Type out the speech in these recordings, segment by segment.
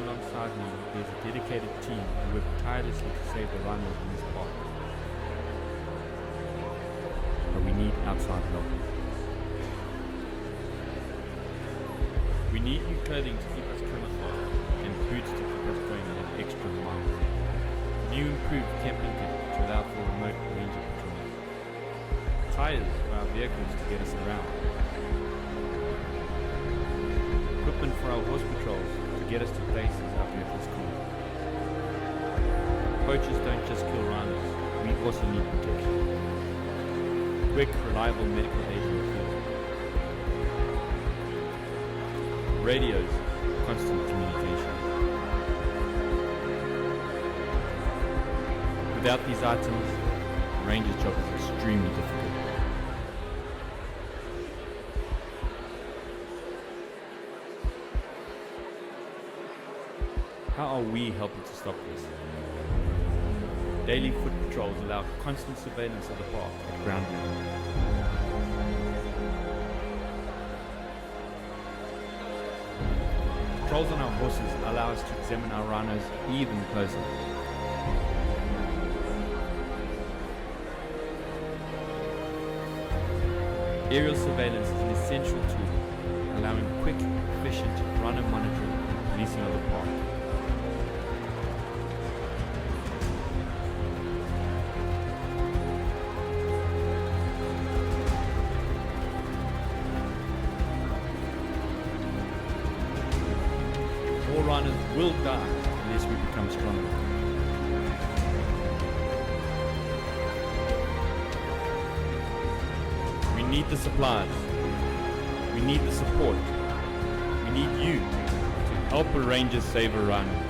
alongside me, there's a dedicated team who work tirelessly to save the rhinos in this park. But we need outside help. We need new clothing to keep us camouflaged and boots to keep us going an extra mile. New improved camping kit to allow for remote ranger patrols. Tires for our vehicles to get us around. Equipment for our horse patrols to get us to places our vehicles can't. Poachers don't just kill rhinos, we also need protection. Quick, reliable medical aid in the field. Radios, constant communication. Without these items, the ranger's job is extremely difficult. How are we helping to stop this? Daily foot patrols allow constant surveillance of the park at ground level. Patrols on our horses allow us to examine our rhinos even closer. Aerial surveillance is an essential tool, allowing quick, efficient rhino monitoring and policing of the park. All rhinos will die unless we become stronger. We need the supplies. We need the support. We need you to help a ranger save a rhino.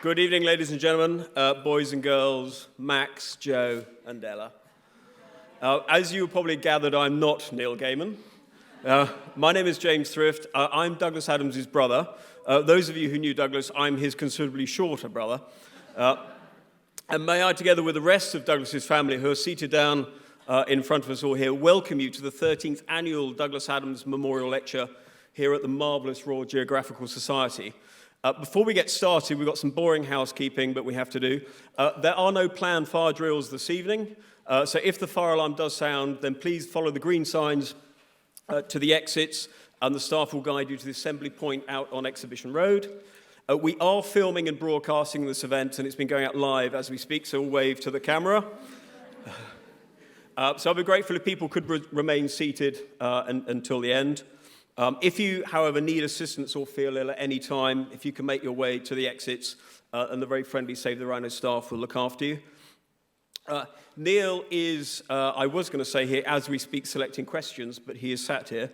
Good evening, ladies and gentlemen, boys and girls, Max, Joe, and Ella. As you probably gathered, I'm not Neil Gaiman. My name is James Thrift. I'm Douglas Adams' brother. Those of you who knew Douglas, I'm his considerably shorter brother. And may I, together with the rest of Douglas's family who are seated down in front of us all here, welcome you to the 13th Annual Douglas Adams Memorial Lecture here at the marvellous Royal Geographical Society. Before we get started, we've got some boring housekeeping, but we have to do. There are no planned fire drills this evening, so if the fire alarm does sound, then please follow the green signs to the exits, and the staff will guide you to the assembly point out on Exhibition Road. We are filming and broadcasting this event, and it's been going out live as we speak, so we'll wave to the camera. So I'd be grateful if people could remain seated until the end. If you, however, need assistance or feel ill at any time, if you can make your way to the exits, and the very friendly Save the Rhino staff will look after you. Neil is, I was going to say here, as we speak, selecting questions, but he is sat here,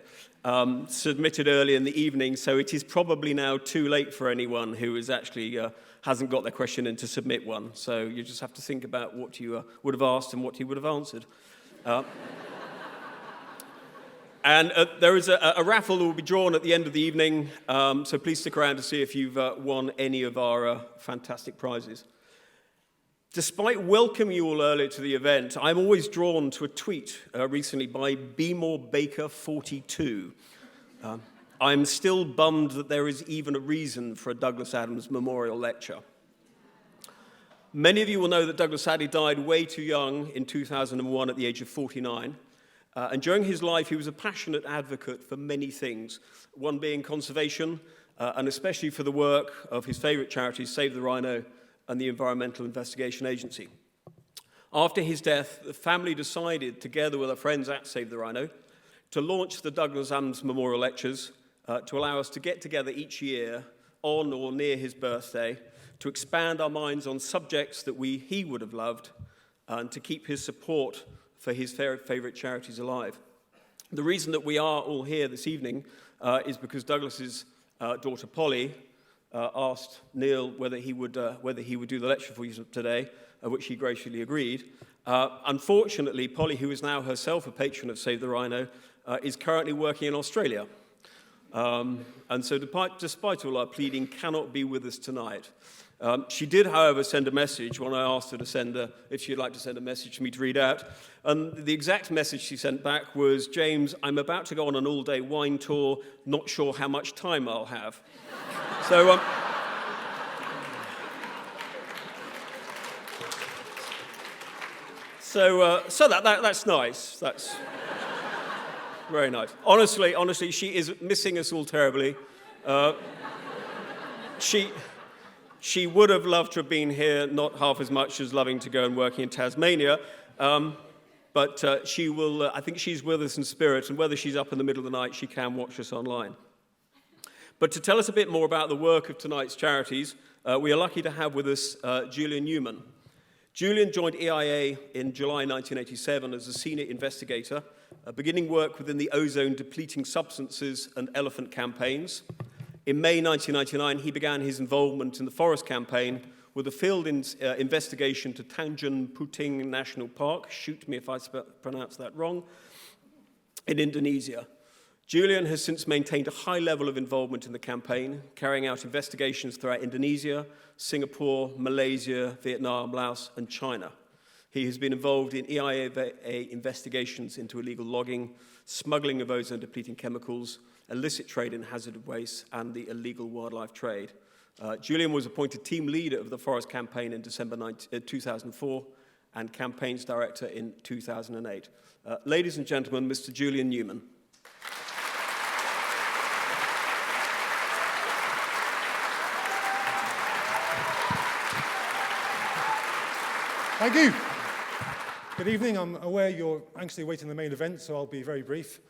submitted early in the evening, so it is probably now too late for anyone who is actually hasn't got their question in to submit one. So you just have to think about what you would have asked and what he would have answered. And there is a raffle that will be drawn at the end of the evening, so please stick around to see if you've won any of our fantastic prizes. Despite welcoming you all earlier to the event, I'm always drawn to a tweet recently by BeMoreBaker42. I'm still bummed that there is even a reason for a Douglas Adams memorial lecture. Many of you will know that Douglas Addy died way too young in 2001 at the age of 49. And during his life, he was a passionate advocate for many things, one being conservation, and especially for the work of his favorite charities, Save the Rhino and the Environmental Investigation Agency. After his death, the family decided, together with our friends at Save the Rhino, to launch the Douglas Adams Memorial Lectures to allow us to get together each year on or near his birthday to expand our minds on subjects that he would have loved and to keep his support for his favorite charities alive. The reason that we are all here this evening is because Douglas's daughter Polly asked Neil whether he would do the lecture for you today, which he graciously agreed. Unfortunately, Polly, who is now herself a patron of Save the Rhino, is currently working in Australia. And so despite all our pleading, cannot be with us tonight. She did, however, send a message when I asked her to if she'd like to send a message for me to read out. And the exact message she sent back was, James, I'm about to go on an all-day wine tour, not sure how much time I'll have. So, that's nice. That's very nice. Honestly, she is missing us all terribly. She would have loved to have been here, not half as much as loving to go and working in Tasmania. But she will. I think she's with us in spirit, and whether she's up in the middle of the night, she can watch us online. But to tell us a bit more about the work of tonight's charities, we are lucky to have with us Julian Newman. Julian joined EIA in July 1987 as a senior investigator, beginning work within the ozone-depleting substances and elephant campaigns. In May 1999, he began his involvement in the forest campaign with a field investigation to Tanjung Puting National Park, shoot me if I pronounce that wrong, in Indonesia. Julian has since maintained a high level of involvement in the campaign, carrying out investigations throughout Indonesia, Singapore, Malaysia, Vietnam, Laos, and China. He has been involved in EIA investigations into illegal logging, smuggling of ozone-depleting chemicals, illicit trade in hazardous waste, and the illegal wildlife trade. Julian was appointed team leader of the forest campaign in December 2004 and campaigns director in 2008. Ladies and gentlemen, Mr. Julian Newman. Thank you. Good evening. I'm aware you're anxiously awaiting the main event, so I'll be very brief.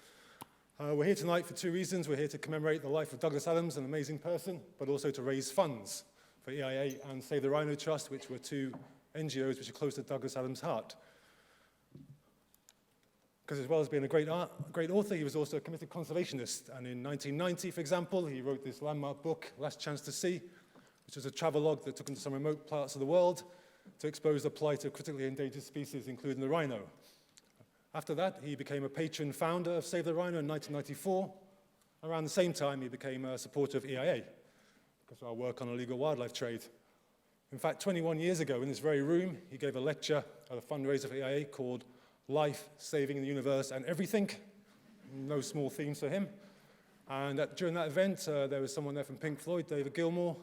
We're here tonight for two reasons. We're here to commemorate the life of Douglas Adams, an amazing person, but also to raise funds for EIA and Save the Rhino Trust, which were two NGOs which are close to Douglas Adams' heart. Because as well as being a great author, he was also a committed conservationist. And in 1990, for example, he wrote this landmark book, Last Chance to See, which was a travelogue that took him to some remote parts of the world to expose the plight of critically endangered species, including the rhino. After that, he became a patron founder of Save the Rhino in 1994. Around the same time, he became a supporter of EIA because of our work on illegal wildlife trade. In fact, 21 years ago, in this very room, he gave a lecture at a fundraiser for EIA called Life, Saving the Universe and Everything. No small themes for him. And during that event, there was someone there from Pink Floyd, David Gilmour.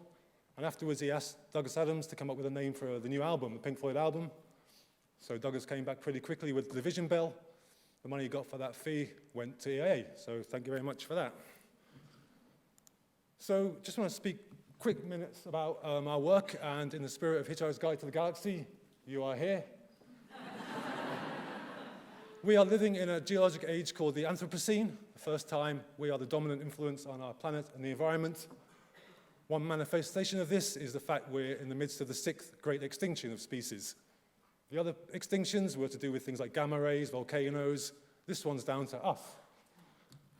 And afterwards, he asked Douglas Adams to come up with a name for the new album, the Pink Floyd album. So Douglas came back pretty quickly with the Division Bell. The money he got for that fee went to EIA. So thank you very much for that. So just want to speak quick minutes about our work. And in the spirit of Hitchhiker's Guide to the Galaxy, you are here. We are living in a geologic age called the Anthropocene, first time, we are the dominant influence on our planet and the environment. One manifestation of this is the fact we're in the midst of the 6th great extinction of species. The other extinctions were to do with things like gamma rays, volcanoes. This one's down to us.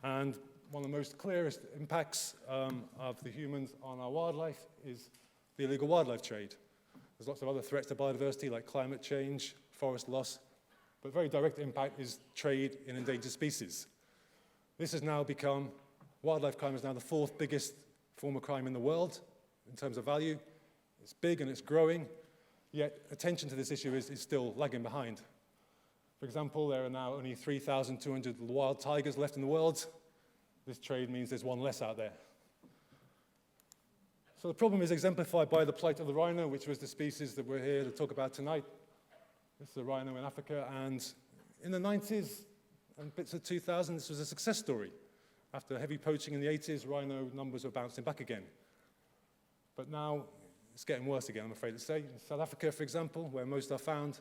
And one of the most clearest impacts of the humans on our wildlife is the illegal wildlife trade. There's lots of other threats to biodiversity like climate change, forest loss, but very direct impact is trade in endangered species. This has now become, wildlife crime is now the 4th biggest form of crime in the world in terms of value. It's big and it's growing, yet attention to this issue is still lagging behind. For example, there are now only 3,200 wild tigers left in the world. This trade means there's one less out there. So the problem is exemplified by the plight of the rhino, which was the species that we're here to talk about tonight. This is a rhino in Africa, and in the 90s and bits of 2000, this was a success story. After heavy poaching in the 80s, rhino numbers were bouncing back again. But now it's getting worse again, I'm afraid to say. In South Africa, for example, where most are found,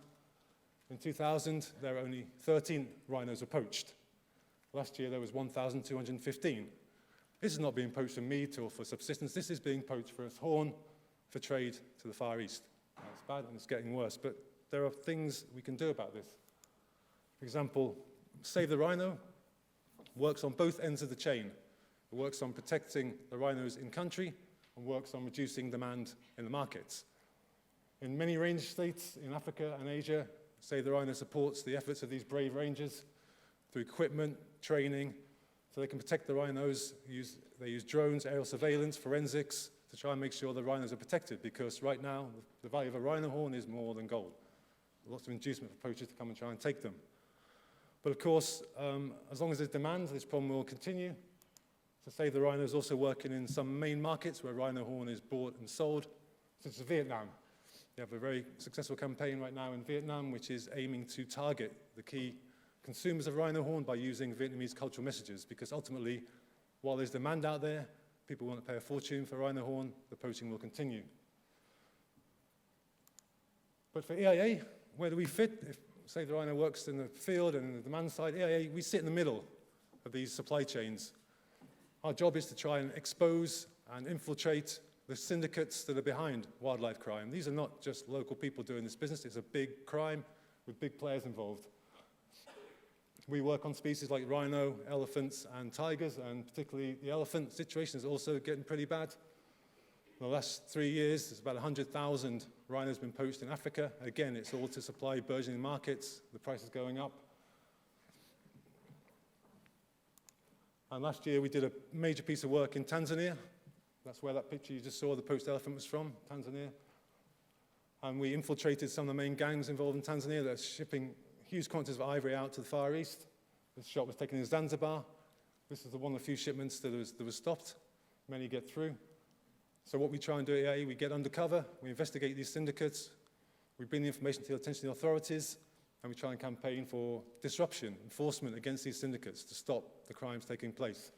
in 2000, there were only 13 rhinos were poached. Last year, there was 1,215. This is not being poached for meat or for subsistence. This is being poached for its horn, for trade to the Far East. That's bad, and it's getting worse. But there are things we can do about this. For example, Save the Rhino works on both ends of the chain. It works on protecting the rhinos in country and works on reducing demand in the markets. In many range states in Africa and Asia, Save the Rhino supports the efforts of these brave rangers through equipment, training, so they can protect the rhinos. They use drones, aerial surveillance, forensics to try and make sure the rhinos are protected, because right now the value of a rhino horn is more than gold. Lots of inducement for poachers to come and try and take them. But of course, as long as there's demand, this problem will continue. So Save the Rhino is also working in some main markets where rhino horn is bought and sold, such as Vietnam. They have a very successful campaign right now in Vietnam, which is aiming to target the key consumers of rhino horn by using Vietnamese cultural messages, because ultimately, while there's demand out there, people want to pay a fortune for rhino horn, the poaching will continue. But for EIA, where do we fit? If Save the Rhino works in the field and in the demand side, EIA, we sit in the middle of these supply chains. Our job is to try and expose and infiltrate the syndicates that are behind wildlife crime. These are not just local people doing this business, it's a big crime with big players involved. We work on species like rhino, elephants, and tigers, and particularly the elephant situation is also getting pretty bad. In the last 3 years, there's about 100,000 rhinos been poached in Africa. Again, it's all to supply burgeoning markets. The price is going up. And last year, we did a major piece of work in Tanzania. That's where that picture you just saw, the poached elephant, was from, Tanzania. And we infiltrated some of the main gangs involved in Tanzania that are shipping huge quantities of ivory out to the Far East. This shot was taken in Zanzibar. This is one of the few shipments that was stopped. Many get through. So what we try and do at EIA, we get undercover, we investigate these syndicates, we bring the information to the attention of the authorities, and we try and campaign for disruption, enforcement against these syndicates to stop the crimes taking place.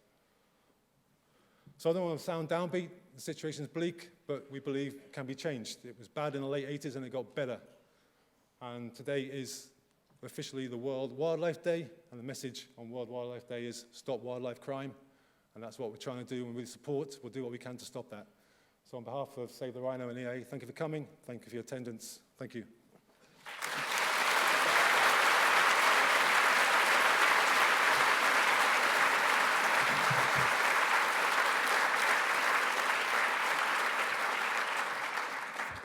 So I don't want to sound downbeat, the situation is bleak, but we believe it can be changed. It was bad in the late 80s and it got better. And today is officially the World Wildlife Day, and the message on World Wildlife Day is stop wildlife crime, and that's what we're trying to do, and with support, we'll do what we can to stop that. So on behalf of Save the Rhino and EIA, thank you for coming, thank you for your attendance, thank you.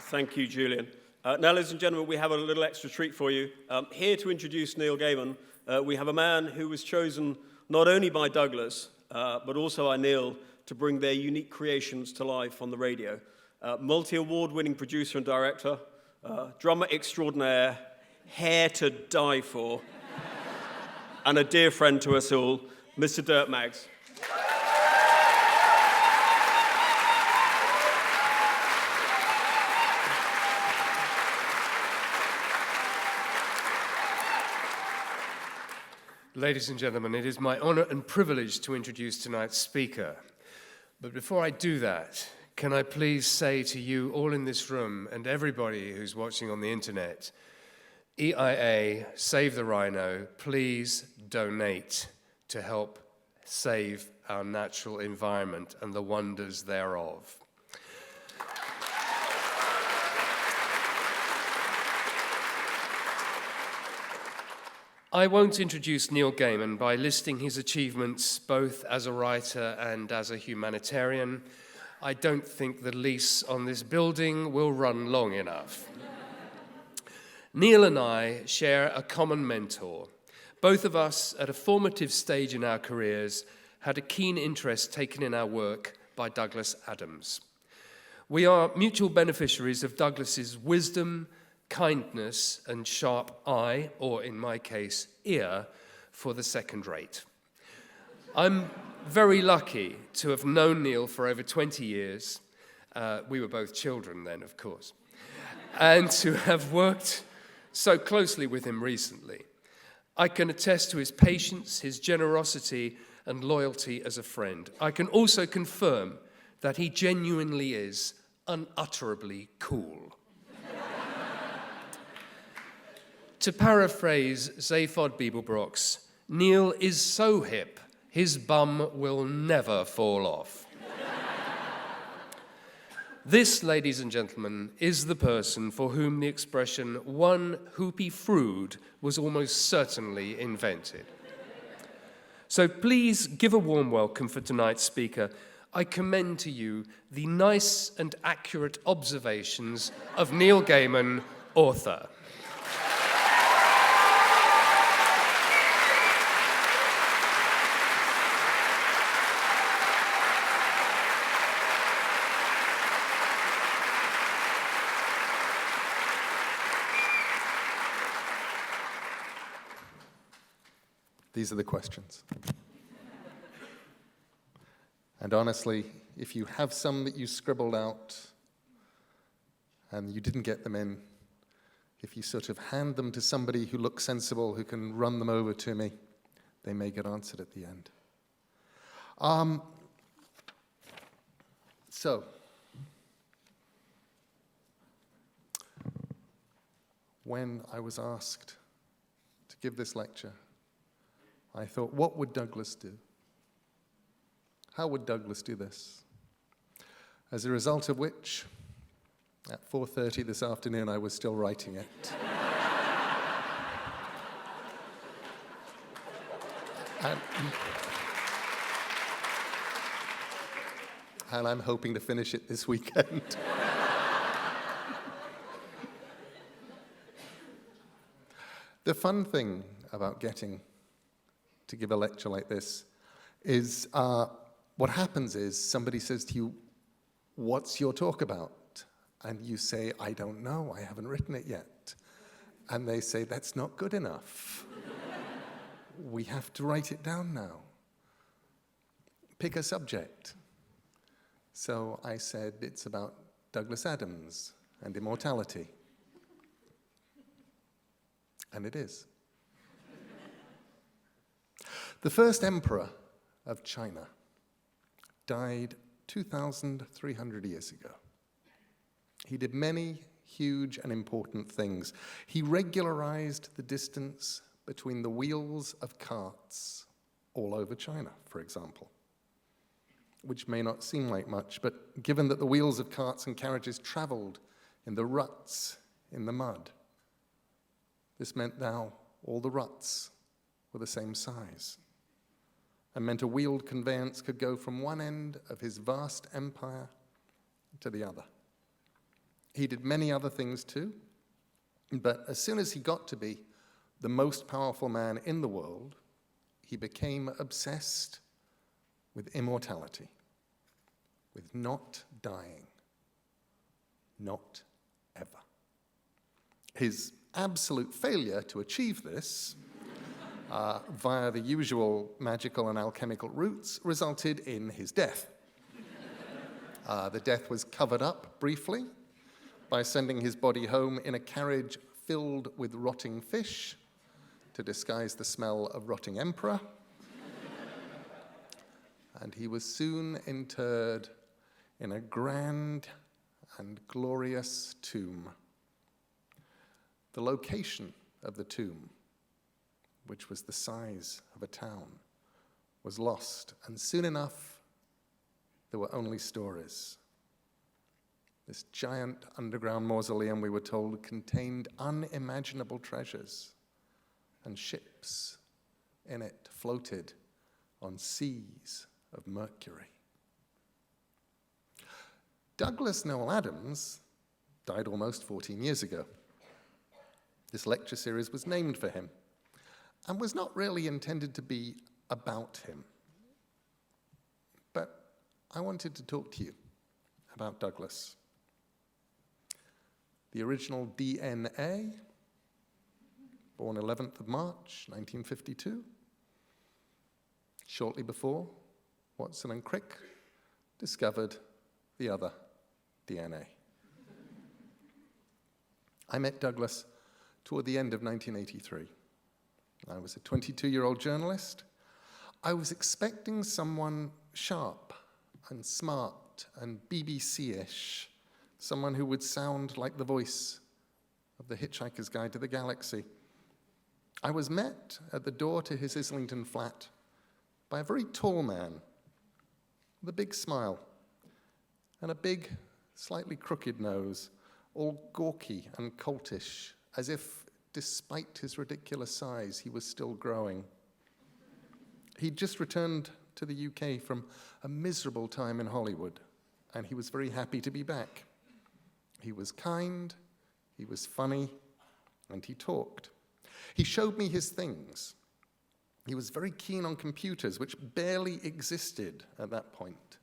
Thank you, Julian. Now, ladies and gentlemen, we have a little extra treat for you. Here to introduce Neil Gaiman, we have a man who was chosen not only by Douglas, but also by Neil to bring their unique creations to life on the radio. Multi-award-winning producer and director, drummer extraordinaire, hair to die for, and a dear friend to us all, Mr. Dirk Maggs. Ladies and gentlemen, it is my honor and privilege to introduce tonight's speaker. But before I do that, can I please say to you all in this room and everybody who's watching on the internet, EIA, Save the Rhino, please donate to help save our natural environment and the wonders thereof. I won't introduce Neil Gaiman by listing his achievements both as a writer and as a humanitarian. I don't think the lease on this building will run long enough. Neil and I share a common mentor. Both of us, at a formative stage in our careers, had a keen interest taken in our work by Douglas Adams. We are mutual beneficiaries of Douglas's wisdom, kindness, and sharp eye, or in my case, ear, for the second rate. I'm very lucky to have known Neil for over 20 years. We were both children then, of course. And to have worked so closely with him recently. I can attest to his patience, his generosity, and loyalty as a friend. I can also confirm that he genuinely is unutterably cool. To paraphrase Zaphod Beeblebrox, Neil is so hip, his bum will never fall off. This, ladies and gentlemen, is the person for whom the expression one hoopy frood was almost certainly invented. So please give a warm welcome for tonight's speaker. I commend to you the nice and accurate observations of Neil Gaiman, author. These are the questions. And honestly, if you have some that you scribbled out and you didn't get them in, if you sort of hand them to somebody who looks sensible, who can run them over to me, they may get answered at the end. So, when I was asked to give this lecture, I thought, what would Douglas do? How would Douglas do this? As a result of which, at 4:30 this afternoon, I was still writing it. And I'm hoping to finish it this weekend. The fun thing about getting to give a lecture like this is what happens is somebody says to you, what's your talk about? And you say, I don't know, I haven't written it yet. And they say, that's not good enough. We have to write it down now. Pick a subject. So I said, it's about Douglas Adams and immortality. And it is. The first emperor of China died 2,300 years ago. He did many huge and important things. He regularized the distance between the wheels of carts all over China, for example, which may not seem like much, but given that the wheels of carts and carriages traveled in the ruts in the mud, this meant now all the ruts were the same size, and meant a wheeled conveyance could go from one end of his vast empire to the other. He did many other things too, but as soon as he got to be the most powerful man in the world, he became obsessed with immortality, with not dying, not ever. His absolute failure to achieve this via the usual magical and alchemical routes resulted in his death. The death was covered up briefly by sending his body home in a carriage filled with rotting fish to disguise the smell of rotting emperor. And he was soon interred in a grand and glorious tomb. The location of the tomb, which was the size of a town, was lost, and soon enough, there were only stories. This giant underground mausoleum, we were told, contained unimaginable treasures, and ships in it floated on seas of mercury. Douglas Noel Adams died almost 14 years ago. This lecture series was named for him and was not really intended to be about him. But I wanted to talk to you about Douglas. The original DNA, born 11th of March, 1952, shortly before Watson and Crick discovered the other DNA. I met Douglas toward the end of 1983. I was a 22-year-old journalist. I was expecting someone sharp and smart and BBC-ish, someone who would sound like the voice of The Hitchhiker's Guide to the Galaxy. I was met at the door to his Islington flat by a very tall man with a big smile and a big, slightly crooked nose, all gawky and coltish, as if, despite his ridiculous size, he was still growing. He'd just returned to the UK from a miserable time in Hollywood, and he was very happy to be back. He was kind, he was funny, and he talked. He showed me his things. He was very keen on computers, which barely existed at that point,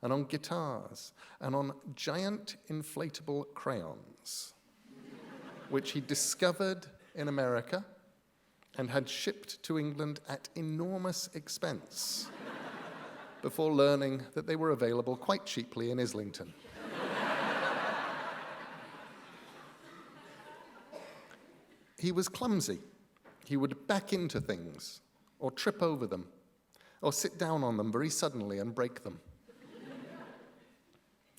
and on guitars, and on giant inflatable crayons, which he discovered in America and had shipped to England at enormous expense before learning that they were available quite cheaply in Islington. He was clumsy. He would back into things, or trip over them, or sit down on them very suddenly and break them.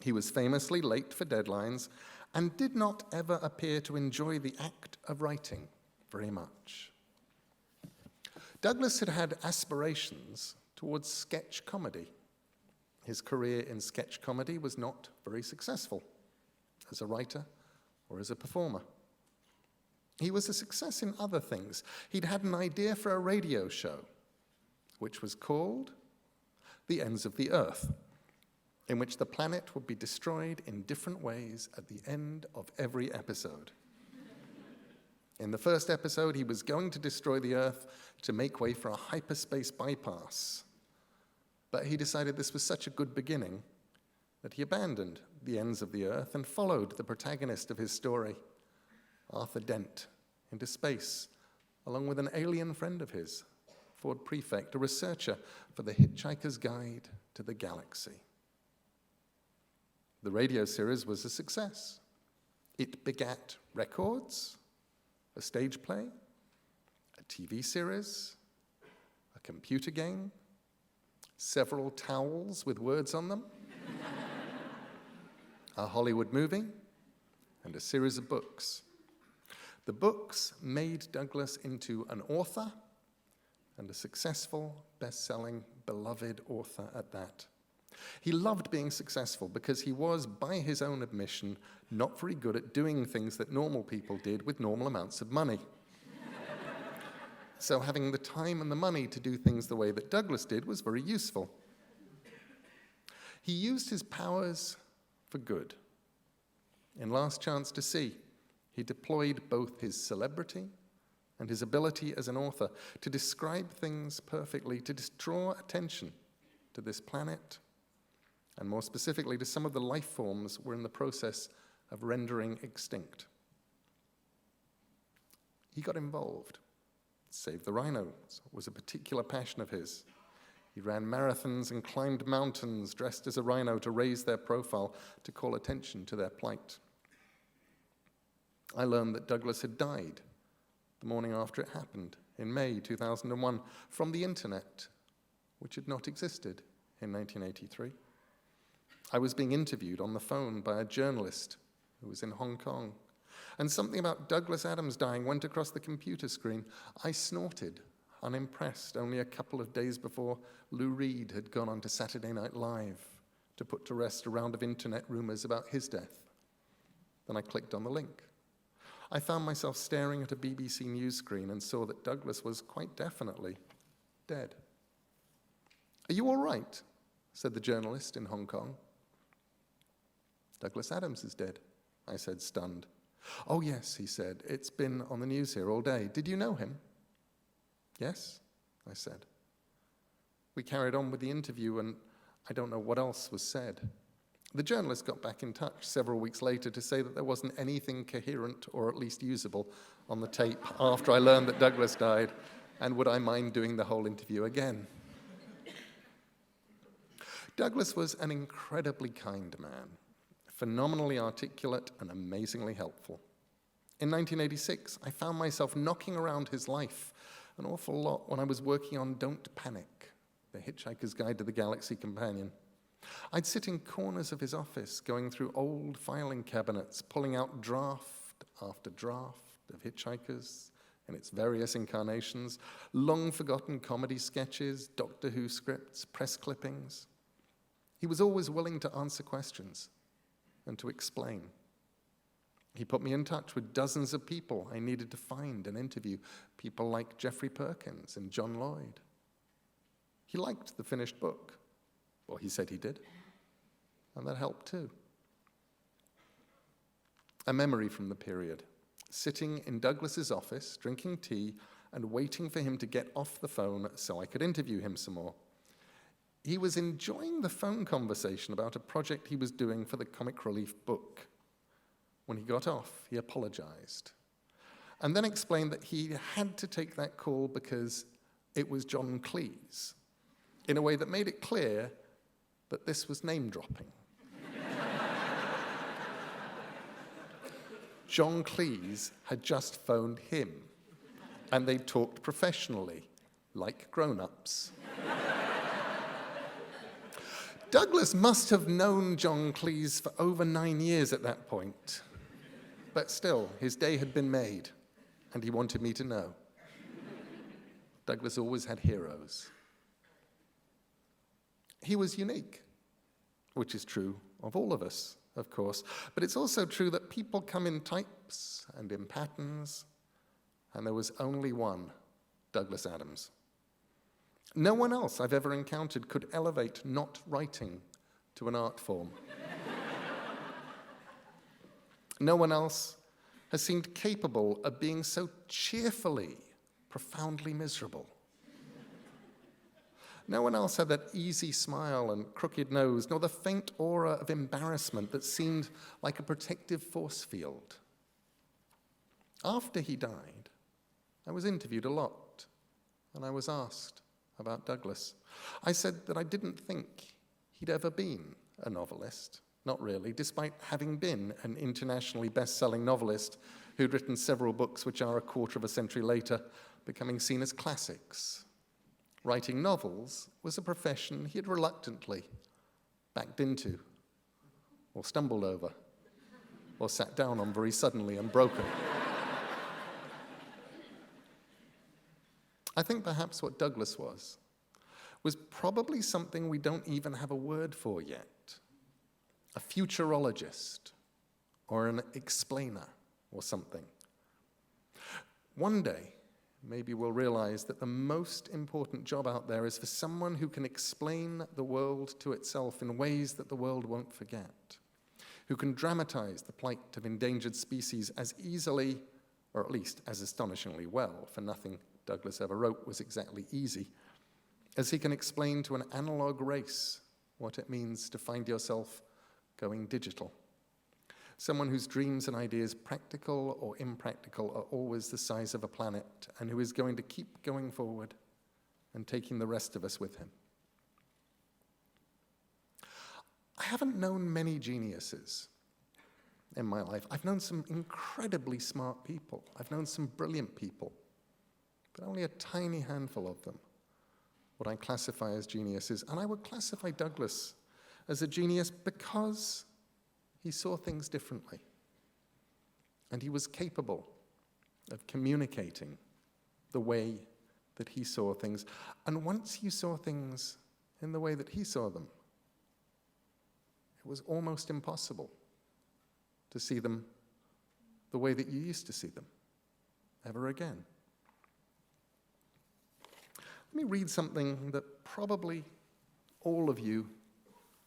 He was famously late for deadlines and did not ever appear to enjoy the act of writing very much. Douglas had had aspirations towards sketch comedy. His career in sketch comedy was not very successful as a writer or as a performer. He was a success in other things. He'd had an idea for a radio show, which was called The Ends of the Earth, in which the planet would be destroyed in different ways at the end of every episode. In the first episode, he was going to destroy the Earth to make way for a hyperspace bypass. But he decided this was such a good beginning that he abandoned the ends of the Earth and followed the protagonist of his story, Arthur Dent, into space, along with an alien friend of his, Ford Prefect, a researcher for The Hitchhiker's Guide to the Galaxy. The radio series was a success. It begat records, a stage play, a TV series, a computer game, several towels with words on them, a Hollywood movie, and a series of books. The books made Douglas into an author, and a successful, best-selling, beloved author at that. He loved being successful because he was, by his own admission, not very good at doing things that normal people did with normal amounts of money. So having the time and the money to do things the way that Douglas did was very useful. He used his powers for good. In Last Chance to See, he deployed both his celebrity and his ability as an author to describe things perfectly, to draw attention to this planet, and more specifically to some of the life forms we're in the process of rendering extinct. He got involved. Save the Rhino was a particular passion of his. He ran marathons and climbed mountains dressed as a rhino to raise their profile, to call attention to their plight. I learned that Douglas had died the morning after it happened, in May 2001, from the internet, which had not existed in 1983. I was being interviewed on the phone by a journalist who was in Hong Kong, and something about Douglas Adams dying went across the computer screen. I snorted unimpressed, only a couple of days before Lou Reed had gone on to Saturday Night Live to put to rest a round of internet rumors about his death. Then I clicked on the link. I found myself staring at a BBC news screen and saw that Douglas was quite definitely dead. "Are you all right?" said the journalist in Hong Kong. "Douglas Adams is dead," I said, stunned. "Oh, yes," he said. "It's been on the news here all day. Did you know him?" "Yes," I said. We carried on with the interview, and I don't know what else was said. The journalist got back in touch several weeks later to say that there wasn't anything coherent or at least usable on the tape after I learned that Douglas died, and would I mind doing the whole interview again. Douglas was an incredibly kind man, phenomenally articulate and amazingly helpful. In 1986, I found myself knocking around his life an awful lot when I was working on Don't Panic, The Hitchhiker's Guide to the Galaxy Companion. I'd sit in corners of his office, going through old filing cabinets, pulling out draft after draft of Hitchhikers in its various incarnations, long-forgotten comedy sketches, Doctor Who scripts, press clippings. He was always willing to answer questions and to explain. He put me in touch with dozens of people I needed to find and interview, people like Jeffrey Perkins and John Lloyd. He liked the finished book. Well, he said he did, and that helped too. A memory from the period, sitting in Douglas's office, drinking tea, and waiting for him to get off the phone so I could interview him some more. He was enjoying the phone conversation about a project he was doing for the Comic Relief book. When he got off, he apologized, and then explained that he had to take that call because it was John Cleese, in a way that made it clear that this was name-dropping. John Cleese had just phoned him, and they talked professionally, like grown-ups. Douglas must have known John Cleese for over 9 years at that point. But still, his day had been made, and he wanted me to know. Douglas always had heroes. He was unique, which is true of all of us, of course, but it's also true that people come in types and in patterns, and there was only one, Douglas Adams. No one else I've ever encountered could elevate not writing to an art form. No one else has seemed capable of being so cheerfully, profoundly miserable. No one else had that easy smile and crooked nose, nor the faint aura of embarrassment that seemed like a protective force field. After he died, I was interviewed a lot, and I was asked about Douglas. I said that I didn't think he'd ever been a novelist. Not really, despite having been an internationally best-selling novelist who'd written several books which are a quarter of a century later becoming seen as classics. Writing novels was a profession he had reluctantly backed into, or stumbled over, or sat down on very suddenly and broken. I think perhaps what Douglas was probably something we don't even have a word for yet. A futurologist, or an explainer, or something. One day, maybe we'll realize that the most important job out there is for someone who can explain the world to itself in ways that the world won't forget, who can dramatize the plight of endangered species as easily, or at least as astonishingly well, for nothing Douglas ever wrote was exactly easy, as he can explain to an analog race what it means to find yourself going digital. Someone whose dreams and ideas, practical or impractical, are always the size of a planet, and who is going to keep going forward and taking the rest of us with him. I haven't known many geniuses in my life. I've known some incredibly smart people. I've known some brilliant people, but only a tiny handful of them would I classify as geniuses. And I would classify Douglas as a genius because he saw things differently. And he was capable of communicating the way that he saw things. And once you saw things in the way that he saw them, it was almost impossible to see them the way that you used to see them ever again. Let me read something that probably all of you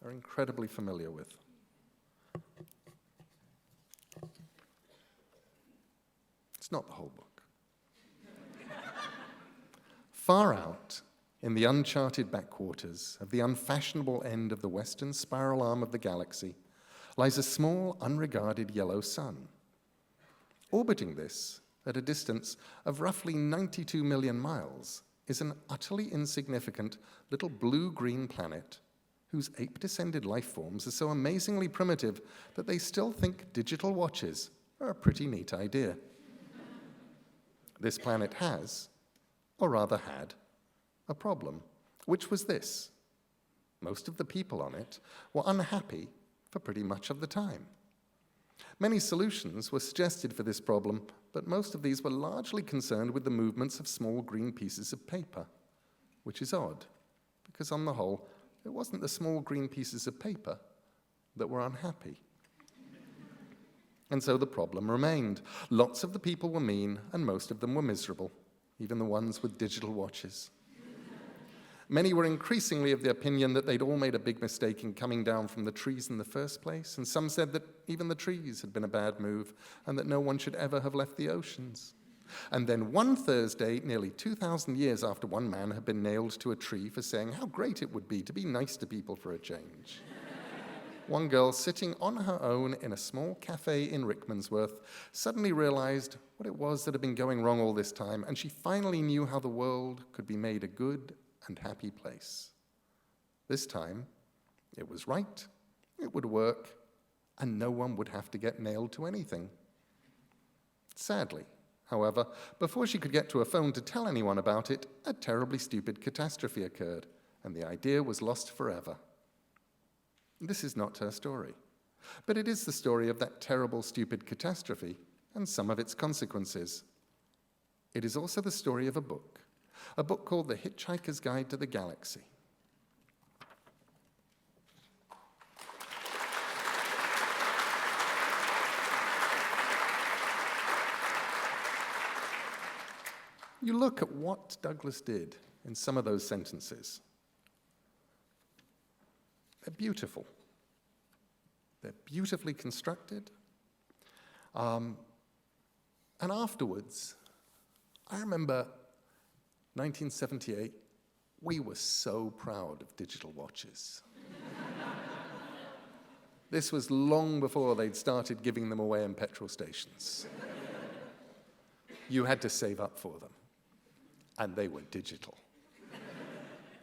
are incredibly familiar with. It's not the whole book. Far out in the uncharted backwaters of the unfashionable end of the western spiral arm of the galaxy lies a small, unregarded yellow sun. Orbiting this, at a distance of roughly 92 million miles, is an utterly insignificant little blue-green planet whose ape-descended life forms are so amazingly primitive that they still think digital watches are a pretty neat idea. This planet has, or rather had, a problem, which was this. Most of the people on it were unhappy for pretty much of the time. Many solutions were suggested for this problem, but most of these were largely concerned with the movements of small green pieces of paper, which is odd, because on the whole, it wasn't the small green pieces of paper that were unhappy. And so the problem remained. Lots of the people were mean, and most of them were miserable, even the ones with digital watches. Many were increasingly of the opinion that they'd all made a big mistake in coming down from the trees in the first place, and some said that even the trees had been a bad move, and that no one should ever have left the oceans. And then one Thursday, nearly 2,000 years after one man had been nailed to a tree for saying how great it would be to be nice to people for a change, one girl sitting on her own in a small cafe in Rickmansworth suddenly realized what it was that had been going wrong all this time, and she finally knew how the world could be made a good and happy place. This time, it was right, it would work, and no one would have to get nailed to anything. Sadly, however, before she could get to a phone to tell anyone about it, a terribly stupid catastrophe occurred, and the idea was lost forever. This is not her story, but it is the story of that terrible, stupid catastrophe and some of its consequences. It is also the story of a book called The Hitchhiker's Guide to the Galaxy. You look at what Douglas did in some of those sentences. They're beautiful. They're beautifully constructed. And afterwards, I remember 1978, we were so proud of digital watches. This was long before they'd started giving them away in petrol stations. You had to save up for them, and they were digital.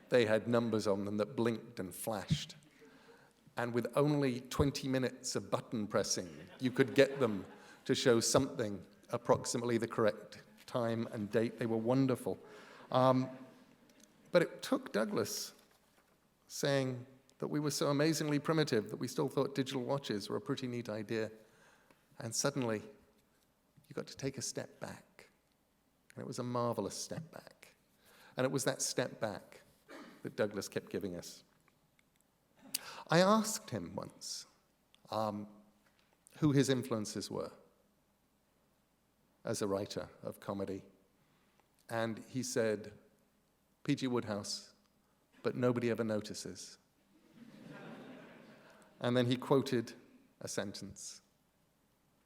They had numbers on them that blinked and flashed, and with only 20 minutes of button pressing, you could get them to show something approximately the correct time and date. They were wonderful. But it took Douglas saying that we were so amazingly primitive that we still thought digital watches were a pretty neat idea. And suddenly, you got to take a step back. And it was a marvelous step back. And it was that step back that Douglas kept giving us. I asked him once who his influences were as a writer of comedy. And he said, P.G. Wodehouse, but nobody ever notices. And then he quoted a sentence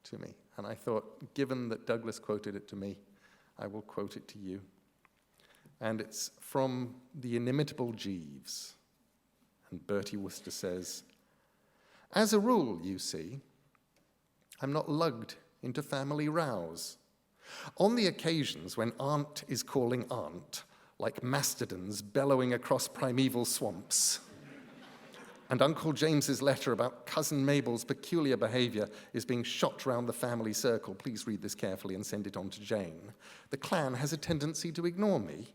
to me. And I thought, given that Douglas quoted it to me, I will quote it to you. And it's from The Inimitable Jeeves. And Bertie Wooster says, as a rule, you see, I'm not lugged into family rows. On the occasions when aunt is calling aunt, like mastodons bellowing across primeval swamps, and Uncle James's letter about Cousin Mabel's peculiar behavior is being shot round the family circle, please read this carefully and send it on to Jane, the clan has a tendency to ignore me.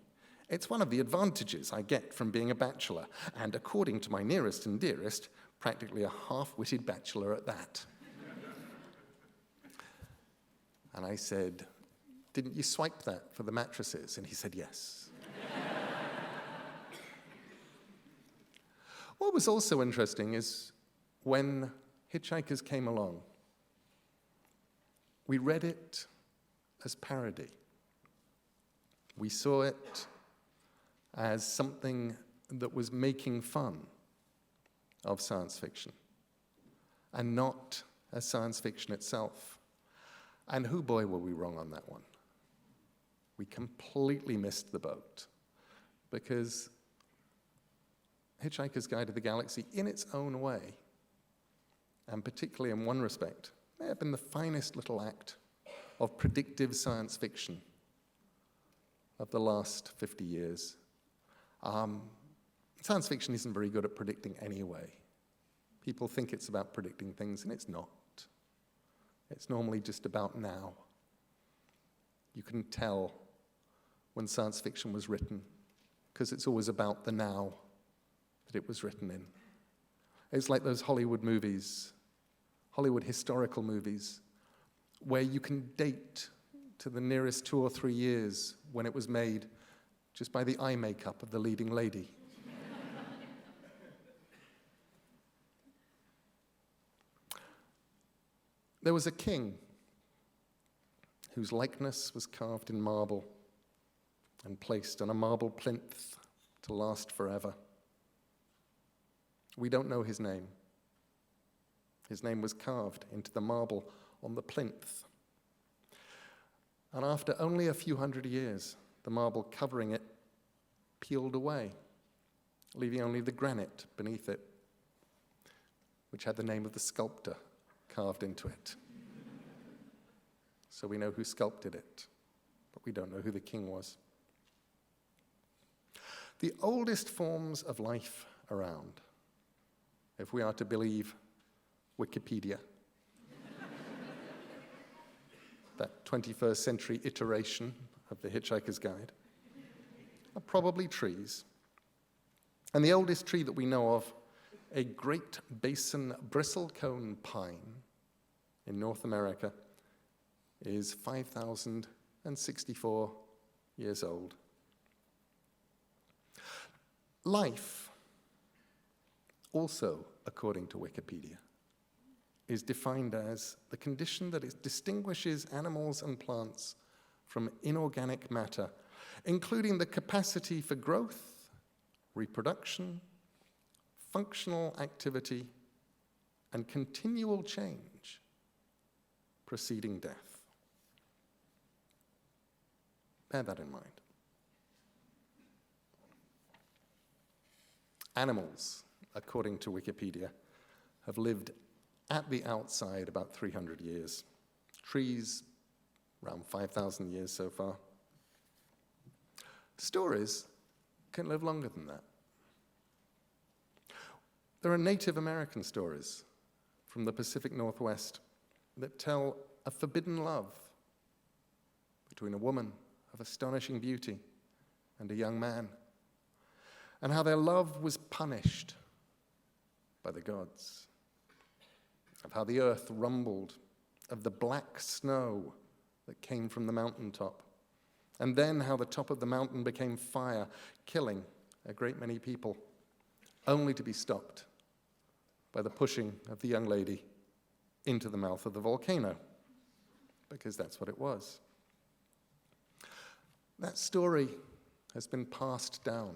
It's one of the advantages I get from being a bachelor, and according to my nearest and dearest, practically a half-witted bachelor at that. And I said, didn't you swipe that for the mattresses? And he said, yes. What was also interesting is when Hitchhikers came along, we read it as parody. We saw it as something that was making fun of science fiction, and not as science fiction itself. And who boy were we wrong on that one. We completely missed the boat, because Hitchhiker's Guide to the Galaxy, in its own way, and particularly in one respect, may have been the finest little act of predictive science fiction of the last 50 years. Science fiction isn't very good at predicting anyway. People think it's about predicting things, and it's not. It's normally just about now. You can tell when science fiction was written, because it's always about the now that it was written in. It's like those Hollywood movies, Hollywood historical movies, where you can date to the nearest 2 or 3 years when it was made just by the eye makeup of the leading lady. There was a king whose likeness was carved in marble and placed on a marble plinth to last forever. We don't know his name. His name was carved into the marble on the plinth. And after only a few hundred years, the marble covering it peeled away, leaving only the granite beneath it, which had the name of the sculptor carved into it. So we know who sculpted it, but we don't know who the king was. The oldest forms of life around, if we are to believe Wikipedia, that 21st century iteration of the Hitchhiker's Guide, are probably trees. And the oldest tree that we know of, a Great Basin bristlecone pine in North America, is 5,064 years old. Life, also according to Wikipedia, is defined as the condition that distinguishes animals and plants from inorganic matter, including the capacity for growth, reproduction, functional activity, and continual change preceding death. Bear that in mind. Animals, according to Wikipedia, have lived at the outside about 300 years. Trees, around 5,000 years so far. Stories can live longer than that. There are Native American stories from the Pacific Northwest that tell a forbidden love between a woman of astonishing beauty and a young man, and how their love was punished by the gods, of how the earth rumbled, of the black snow that came from the mountaintop, and then how the top of the mountain became fire, killing a great many people, only to be stopped by the pushing of the young lady into the mouth of the volcano, because that's what it was. That story has been passed down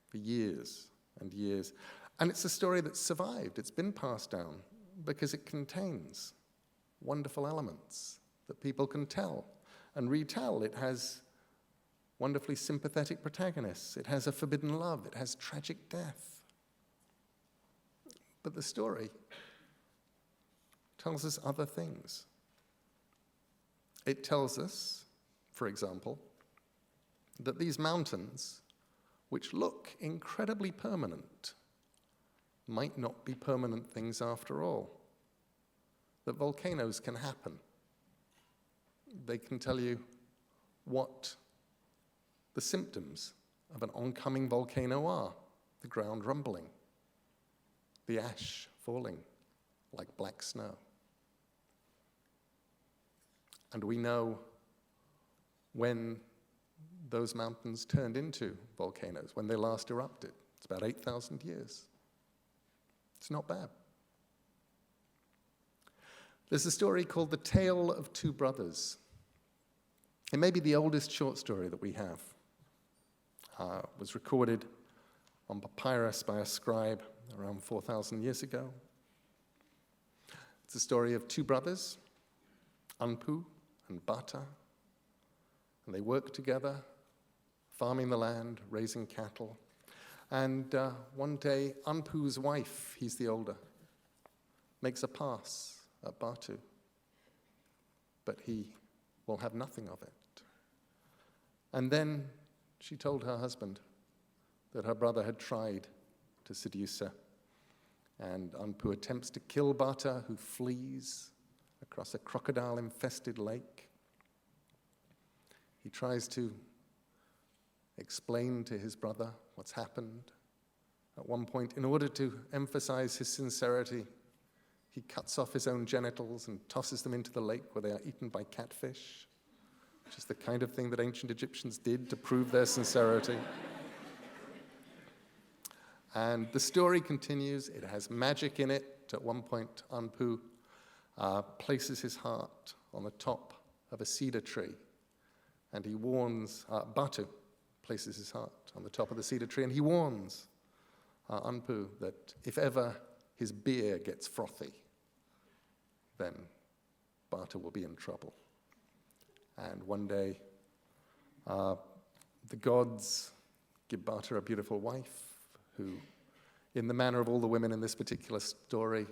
for years and years. And it's a story that's survived. It's been passed down because it contains wonderful elements that people can tell and retell. It has wonderfully sympathetic protagonists. It has a forbidden love. It has tragic death. But the story tells us other things. It tells us, for example, that these mountains, which look incredibly permanent, might not be permanent things after all. That volcanoes can happen. They can tell you what the symptoms of an oncoming volcano are: the ground rumbling, the ash falling like black snow. And we know when those mountains turned into volcanoes, when they last erupted, It's about 8,000 years. It's not bad. There's a story called The Tale of Two Brothers. It may be the oldest short story that we have. It was recorded on papyrus by a scribe around 4,000 years ago. It's a story of two brothers, Anpu and Bata, and they work together, farming the land, raising cattle. And one day, Anpu's wife, he's the older, makes a pass at Batu, but he will have nothing of it. And then she told her husband that her brother had tried to seduce her, and Anpu attempts to kill Bata, who flees across a crocodile-infested lake. He tries to explain to his brother what's happened. At one point, in order to emphasize his sincerity, he cuts off his own genitals and tosses them into the lake where they are eaten by catfish, which is the kind of thing that ancient Egyptians did to prove their sincerity. And the story continues. It has magic in it. At one point, Anpu places his heart on the top of a cedar tree, and he warns, Batu places his heart on the top of the cedar tree, and he warns Anpu that if ever his beer gets frothy, then Bata will be in trouble. And one day, the gods give Bata a beautiful wife who, in the manner of all the women in this particular story,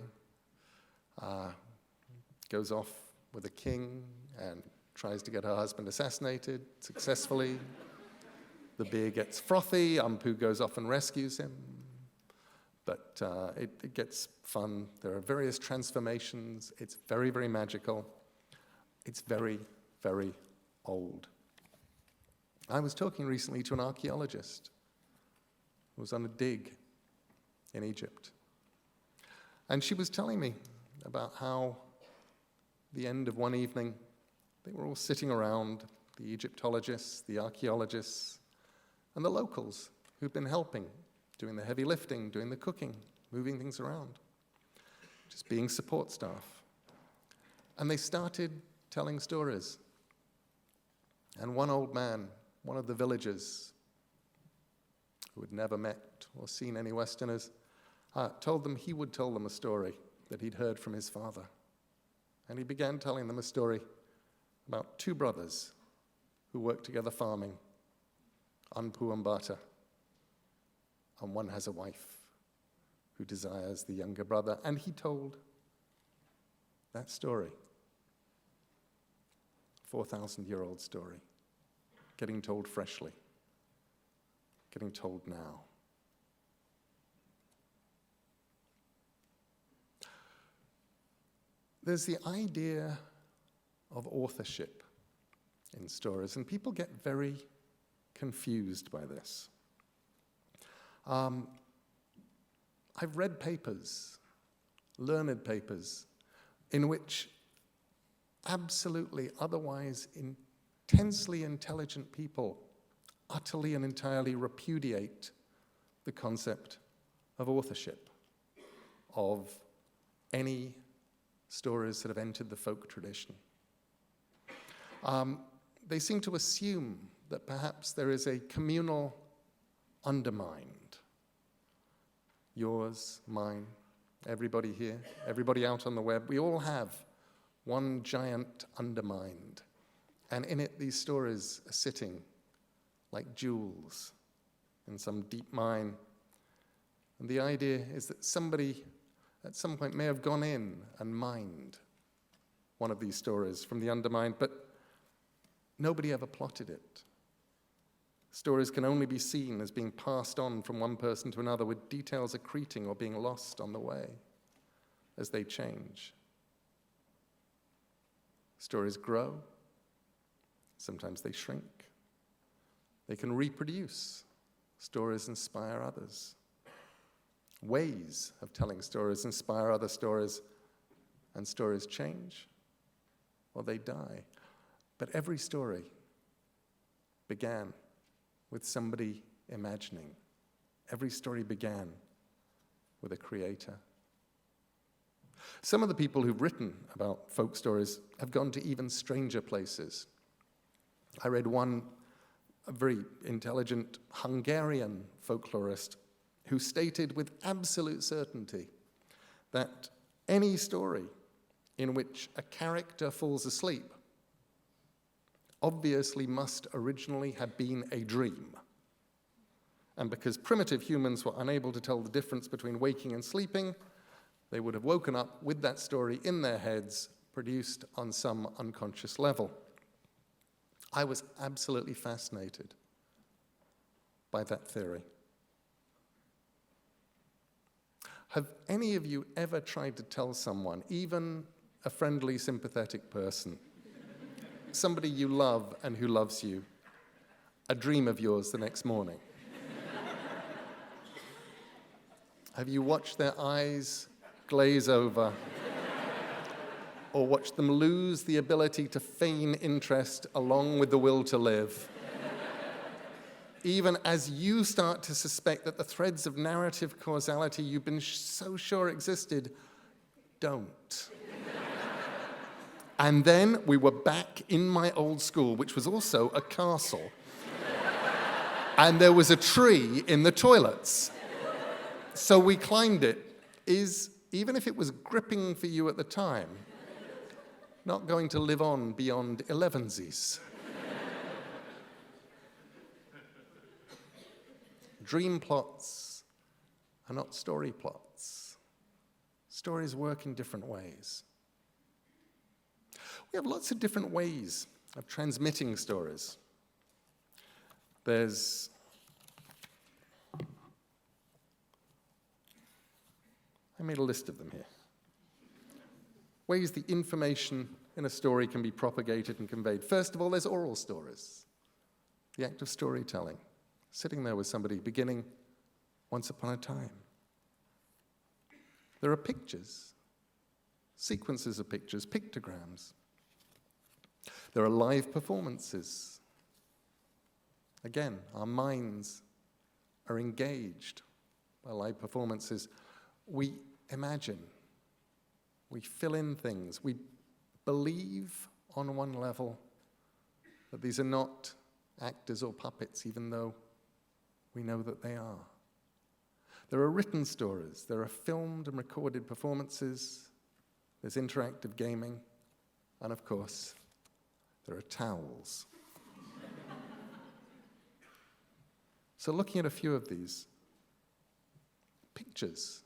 goes off with a king and tries to get her husband assassinated successfully. The beer gets frothy. Anpu goes off and rescues him. But it gets fun. There are various transformations. It's very, very magical. It's very, very old. I was talking recently to an archaeologist who was on a dig in Egypt. And she was telling me about how the end of one evening, they were all sitting around, the Egyptologists, the archaeologists, and the locals who'd been helping, doing the heavy lifting, doing the cooking, moving things around, just being support staff. And they started telling stories. And one old man, one of the villagers, who had never met or seen any Westerners, told them he would tell them a story that he'd heard from his father. And he began telling them a story about two brothers who worked together farming, Anpu and Bata. And one has a wife who desires the younger brother. And he told that story, 4,000-year-old story, getting told freshly, getting told now. There's the idea of authorship in stories, and people get very confused by this. I've read papers, learned papers, in which absolutely otherwise intensely intelligent people utterly and entirely repudiate the concept of authorship, of any stories that have entered the folk tradition. They seem to assume that perhaps there is a communal undermined. Yours, mine, everybody here, everybody out on the web. We all have one giant undermined. And in it, these stories are sitting like jewels in some deep mine. And the idea is that somebody at some point may have gone in and mined one of these stories from the undermined, but nobody ever plotted it. Stories can only be seen as being passed on from one person to another, with details accreting or being lost on the way as they change. Stories grow. Sometimes they shrink. They can reproduce. Stories inspire others. Ways of telling stories inspire other stories, and stories change or they die. But every story began with somebody imagining Every story began with a creator. Some of the people who've written about folk stories have gone to even stranger places. I read one, a very intelligent Hungarian folklorist, who stated with absolute certainty that any story in which a character falls asleep obviously must originally have been a dream. And because primitive humans were unable to tell the difference between waking and sleeping, they would have woken up with that story in their heads, produced on some unconscious level. I was absolutely fascinated by that theory. Have any of you ever tried to tell someone, even a friendly, sympathetic person, somebody you love and who loves you, a dream of yours the next morning? Have you watched their eyes glaze over, or watched them lose the ability to feign interest along with the will to live, even as you start to suspect that the threads of narrative causality you've been so sure existed don't? And then we were back in my old school, which was also a castle, and there was a tree in the toilets. So we climbed it. Even if it was gripping for you at the time, not going to live on beyond elevensies. Dream plots are not story plots. Stories work in different ways. We have lots of different ways of transmitting stories. I made a list of them here. Ways the information in a story can be propagated and conveyed. First of all, there's oral stories, the act of storytelling, sitting there with somebody beginning once upon a time. There are pictures, sequences of pictures, pictograms. There are live performances. Again, our minds are engaged by live performances. We imagine, we fill in things, we believe on one level that these are not actors or puppets, even though we know that they are. There are written stories, there are filmed and recorded performances, there's interactive gaming, and of course, there are towels. So looking at a few of these, pictures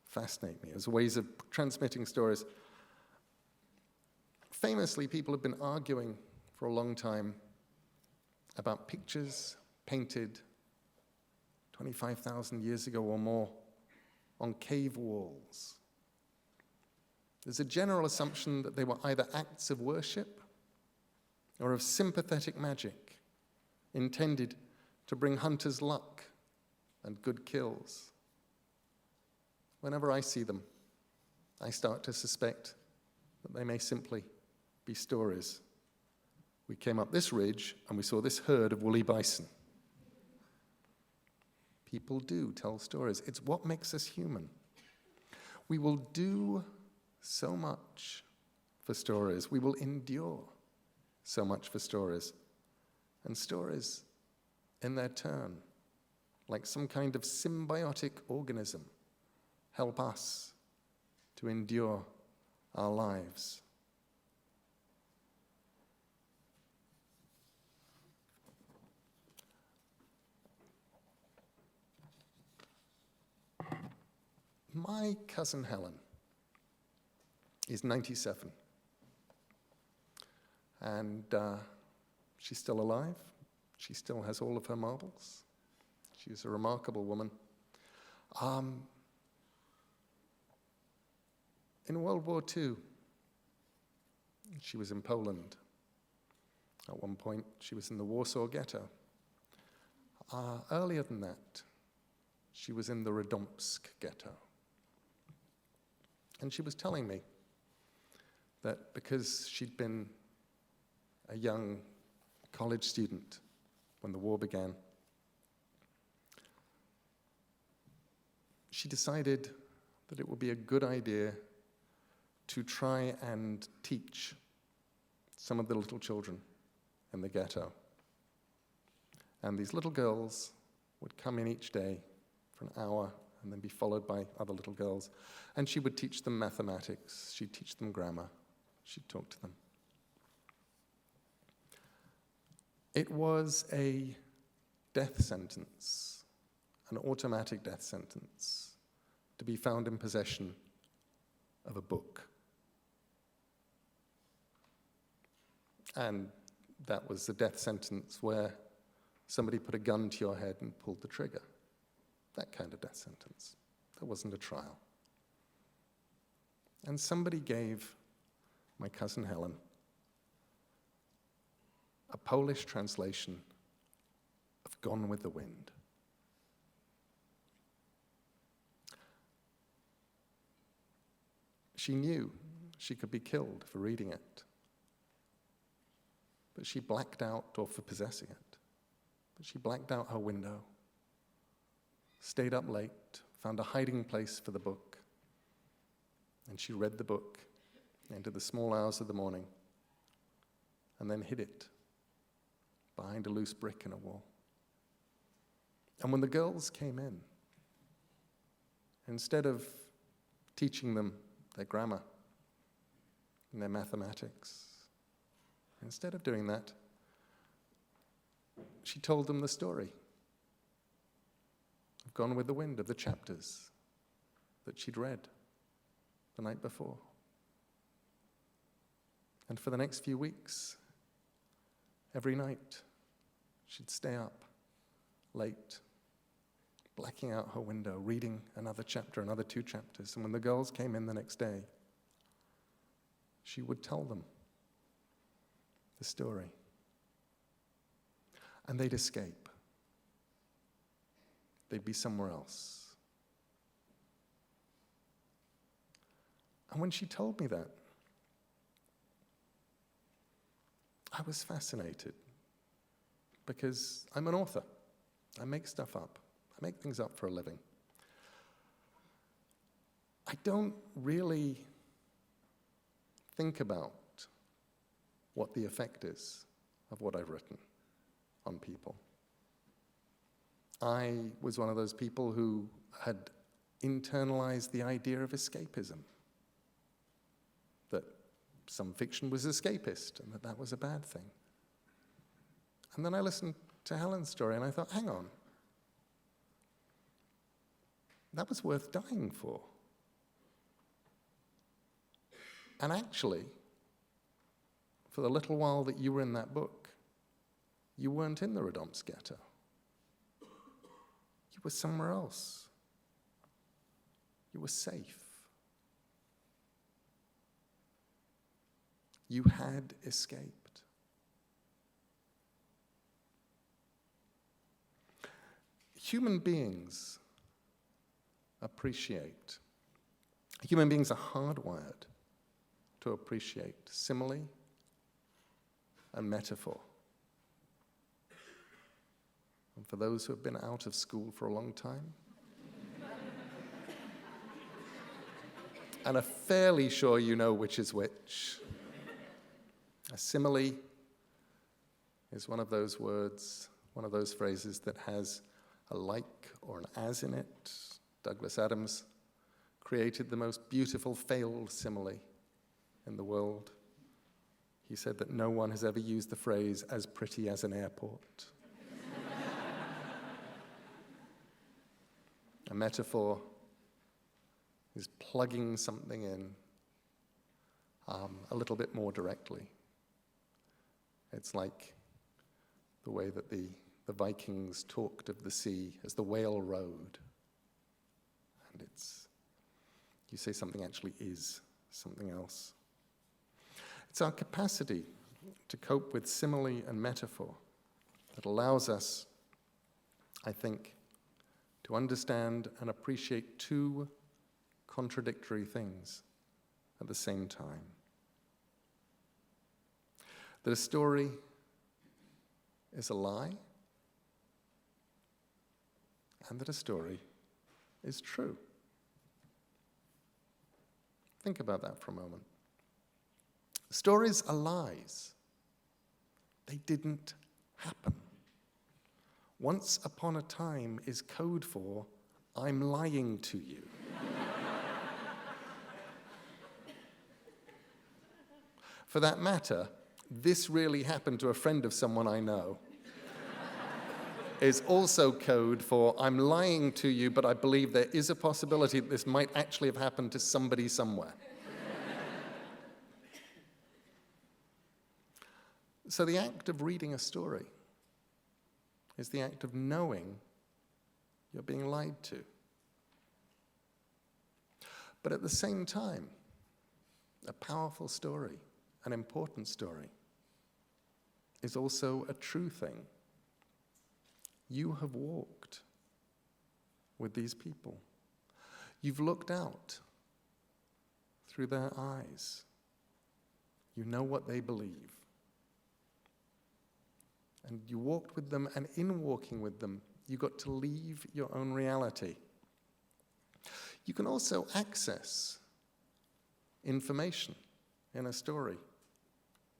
fascinate me as ways of transmitting stories. Famously, people have been arguing for a long time about pictures painted 25,000 years ago or more on cave walls. There's a general assumption that they were either acts of worship or of sympathetic magic intended to bring hunters luck and good kills. Whenever I see them, I start to suspect that they may simply be stories. We came up this ridge and we saw this herd of woolly bison. People do tell stories. It's what makes us human. We will do so much for stories. We will endure so much for stories. And stories, in their turn, like some kind of symbiotic organism, help us to endure our lives. My cousin Helen is 97, and she's still alive. She still has all of her marbles. She's a remarkable woman. In World War II, she was in Poland. At one point, she was in the Warsaw Ghetto. Earlier than that, she was in the Radomsk Ghetto. And she was telling me that because she'd been a young college student when the war began, she decided that it would be a good idea to try and teach some of the little children in the ghetto. And these little girls would come in each day for an hour and then be followed by other little girls. And she would teach them mathematics, she'd teach them grammar, she'd talk to them. It was a death sentence, an automatic death sentence, to be found in possession of a book. And that was the death sentence where somebody put a gun to your head and pulled the trigger. That kind of death sentence. There wasn't a trial. And somebody gave my cousin Helen a Polish translation of Gone with the Wind. She knew she could be killed for reading it, but she blacked out, or for possessing it, but she blacked out her window, stayed up late, found a hiding place for the book, and she read the book into the small hours of the morning, and then hid it behind a loose brick in a wall. And when the girls came in, instead of teaching them their grammar and their mathematics, instead of doing that, she told them the story of Gone with the Wind, of the chapters that she'd read the night before. And for the next few weeks, every night, she'd stay up late, blacking out her window, reading another chapter, another 2 chapters. And when the girls came in the next day, she would tell them the story. And they'd escape. They'd be somewhere else. And when she told me that, I was fascinated, because I'm an author. I make stuff up. I make things up for a living. I don't really think about what the effect is of what I've written on people. I was one of those people who had internalized the idea of escapism, that some fiction was escapist and that was a bad thing. And then I listened to Helen's story and I thought, hang on, that was worth dying for. And actually, for the little while that you were in that book, you weren't in the Radomsk ghetto. You were somewhere else. You were safe. You had escaped. Human beings appreciate. Human beings are hardwired to appreciate simile and metaphor. And for those who have been out of school for a long time, and are fairly sure you know which is which, a simile is one of those words, one of those phrases that has a like or an as in it. Douglas Adams created the most beautiful failed simile in the world. He said that no one has ever used the phrase as pretty as an airport. A metaphor is plugging something in a little bit more directly. It's like the way that the Vikings talked of the sea as the whale road. And you say something actually is something else. It's our capacity to cope with simile and metaphor that allows us, I think, to understand and appreciate 2 contradictory things at the same time. That a story is a lie, and that a story is true. Think about that for a moment. Stories are lies. They didn't happen. Once upon a time is code for, I'm lying to you. For that matter, this really happened to a friend of someone I know is also code for, I'm lying to you, but I believe there is a possibility that this might actually have happened to somebody somewhere. So the act of reading a story is the act of knowing you're being lied to. But at the same time, a powerful story, an important story, is also a true thing. You have walked with these people. You've looked out through their eyes. You know what they believe. And you walked with them, and in walking with them, you got to leave your own reality. You can also access information in a story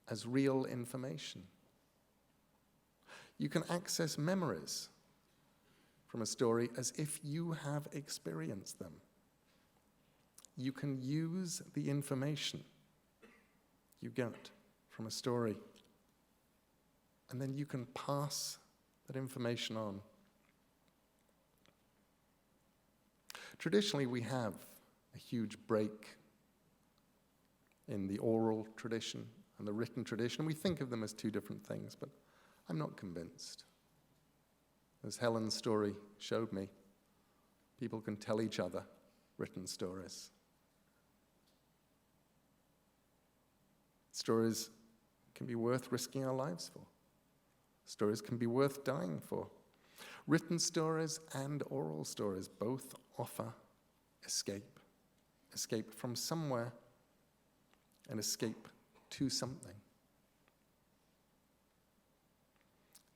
as real information. You can access memories from a story as if you have experienced them. You can use the information you get from a story, and then you can pass that information on. Traditionally, we have a huge break in the oral tradition and the written tradition. We think of them as two different things, but I'm not convinced. As Helen's story showed me, people can tell each other written stories. Stories can be worth risking our lives for. Stories can be worth dying for. Written stories and oral stories both offer escape. Escape from somewhere and escape to something.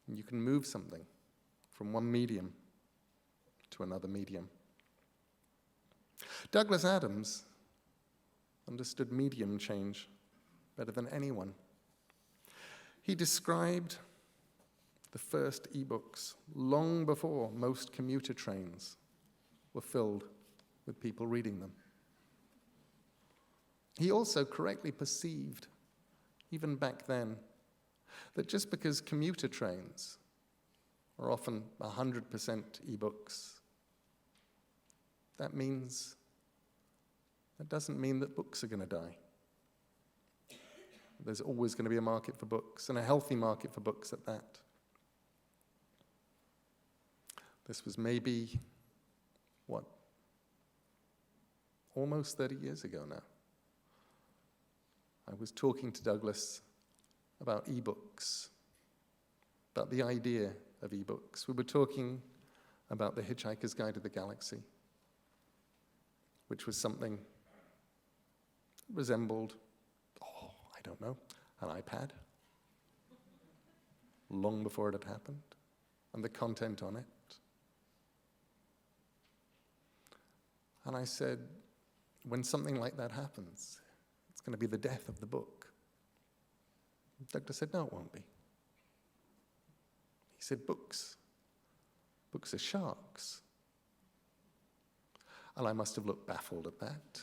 And you can move something from one medium to another medium. Douglas Adams understood medium change better than anyone. He described the first eBooks long before most commuter trains were filled with people reading them. He also correctly perceived, even back then, that just because commuter trains are often 100% eBooks, that doesn't mean that books are going to die. There's always going to be a market for books, and a healthy market for books at that. This was maybe, almost 30 years ago now. I was talking to Douglas about eBooks, about the idea of eBooks. We were talking about The Hitchhiker's Guide to the Galaxy, which was something that resembled, an iPad, long before it had happened, and the content on it. And I said, when something like that happens, it's going to be the death of the book. Douglas said, no, it won't be. He said, books are sharks. And I must have looked baffled at that.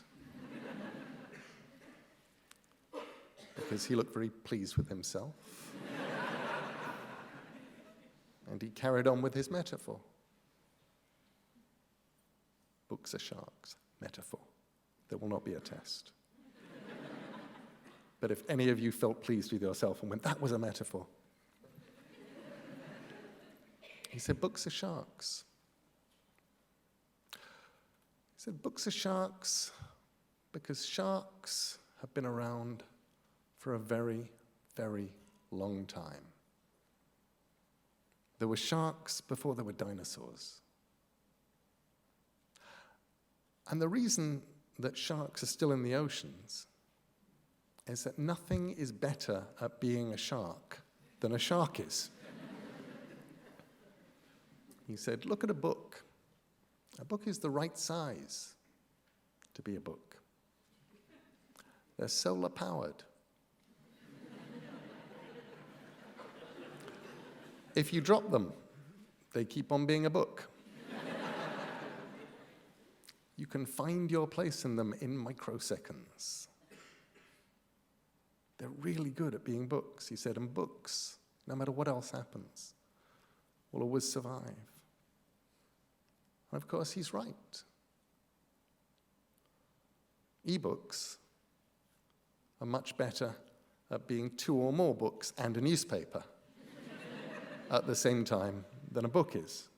Because he looked very pleased with himself. And he carried on with his metaphor. Books are sharks, metaphor. There will not be a test. But if any of you felt pleased with yourself and went, that was a metaphor. He said, books are sharks. He said, books are sharks because sharks have been around for a very, very long time. There were sharks before there were dinosaurs. And the reason that sharks are still in the oceans is that nothing is better at being a shark than a shark is. He said, look at a book. A book is the right size to be a book. They're solar powered. If you drop them, they keep on being a book. You can find your place in them in microseconds. They're really good at being books, he said, and books, no matter what else happens, will always survive. And of course, he's right. eBooks are much better at being 2 or more books and a newspaper at the same time than a book is.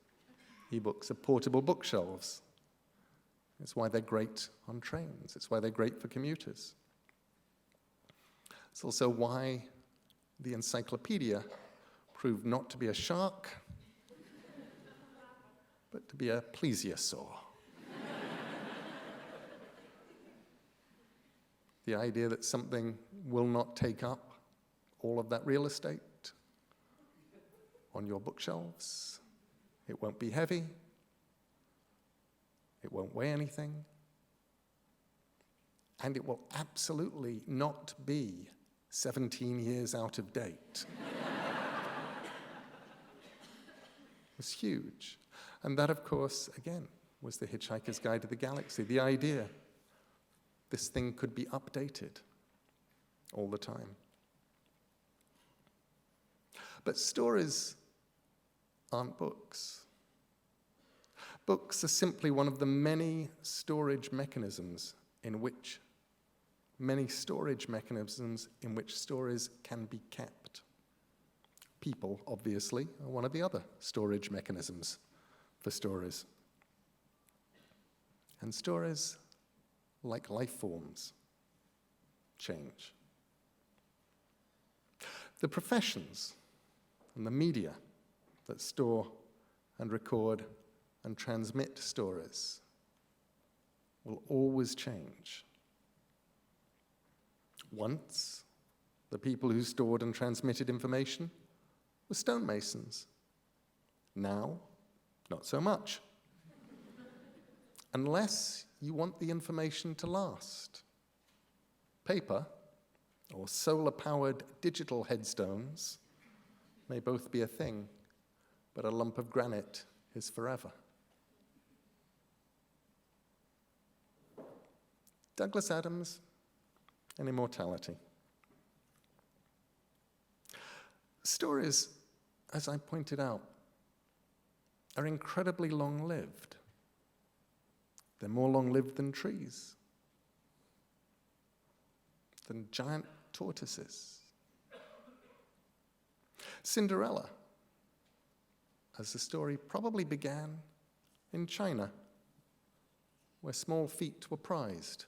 eBooks are portable bookshelves. It's why they're great on trains. It's why they're great for commuters. It's also why the encyclopedia proved not to be a shark, but to be a plesiosaur. The idea that something will not take up all of that real estate on your bookshelves. It won't be heavy. It won't weigh anything. And it will absolutely not be 17 years out of date. It was huge. And that, of course, again, was the Hitchhiker's Guide to the Galaxy. The idea this thing could be updated all the time. But stories aren't books. Books are simply one of the many storage mechanisms in which stories can be kept. People, obviously, are one of the other storage mechanisms for stories. And stories, like life forms, change. The professions and the media that store and record and transmit stories will always change. Once, the people who stored and transmitted information were stonemasons. Now, not so much. Unless you want the information to last. Paper or solar-powered digital headstones may both be a thing, but a lump of granite is forever. Douglas Adams and Immortality. Stories, as I pointed out, are incredibly long-lived. They're more long-lived than trees, than giant tortoises. Cinderella, as the story probably began in China, where small feet were prized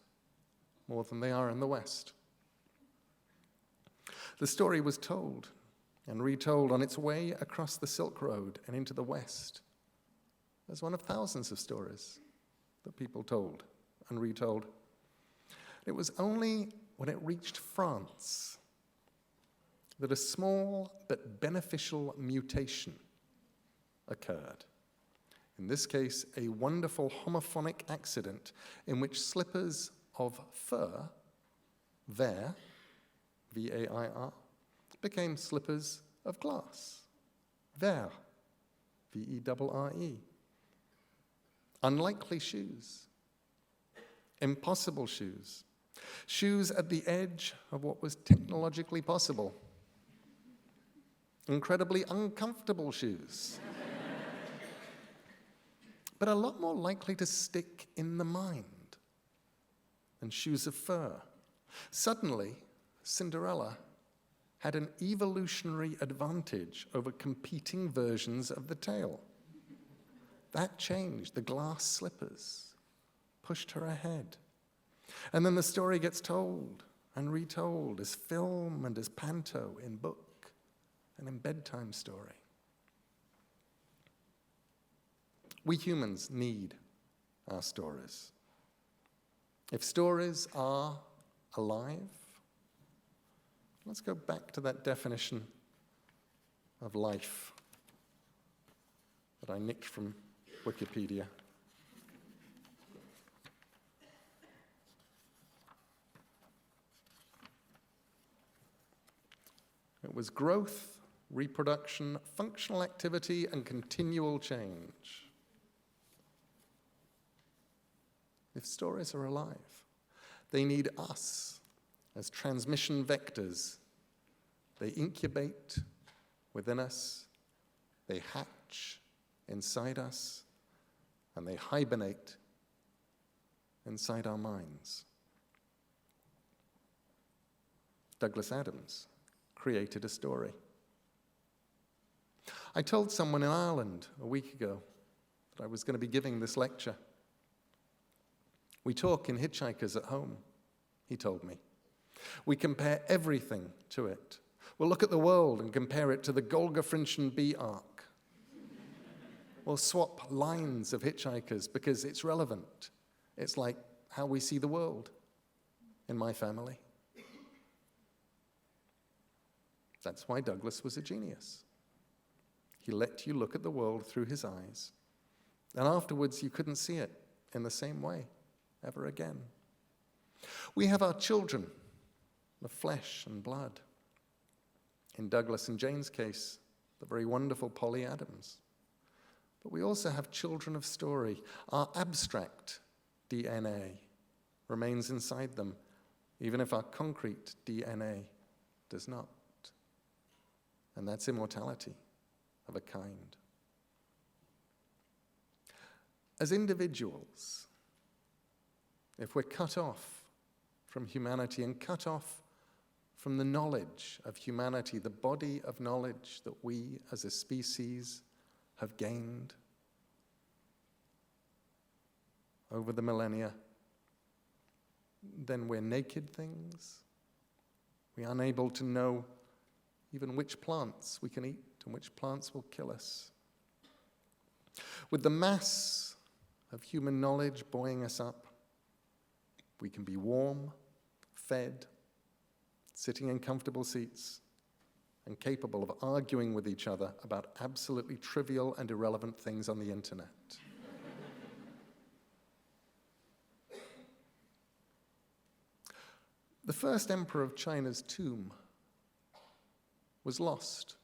more than they are in the West. The story was told and retold on its way across the Silk Road and into the West as one of thousands of stories that people told and retold. It was only when it reached France that a small but beneficial mutation occurred. In this case, a wonderful homophonic accident in which slippers of fur, ver, V-A-I-R, became slippers of glass, ver, V-E-R-R-E. Unlikely shoes, impossible shoes, shoes at the edge of what was technologically possible, incredibly uncomfortable shoes, but a lot more likely to stick in the mind than shoes of fur. Suddenly, Cinderella had an evolutionary advantage over competing versions of the tale. That changed. The glass slippers pushed her ahead. And then the story gets told and retold as film and as panto in book and in bedtime story. We humans need our stories. If stories are alive, let's go back to that definition of life that I nicked from Wikipedia. It was growth, reproduction, functional activity, and continual change. If stories are alive, they need us as transmission vectors. They incubate within us, they hatch inside us, and they hibernate inside our minds. Douglas Adams created a story. I told someone in Ireland a week ago that I was going to be giving this lecture. We talk in Hitchhikers at Home, he told me. We compare everything to it. We'll look at the world and compare it to the Golgafrinchen B arc. We'll swap lines of Hitchhikers because it's relevant. It's like how we see the world in my family. That's why Douglas was a genius. He let you look at the world through his eyes, and afterwards you couldn't see it in the same way ever again. We have our children of flesh and blood. In Douglas and Jane's case, the very wonderful Polly Adams. But we also have children of story. Our abstract DNA remains inside them, even if our concrete DNA does not. And that's immortality of a kind. As individuals, if we're cut off from humanity and cut off from the knowledge of humanity, the body of knowledge that we as a species have gained over the millennia, then we're naked things. We're unable to know even which plants we can eat and which plants will kill us. With the mass of human knowledge buoying us up, we can be warm, fed, sitting in comfortable seats, and capable of arguing with each other about absolutely trivial and irrelevant things on the internet. The first emperor of China's tomb was lost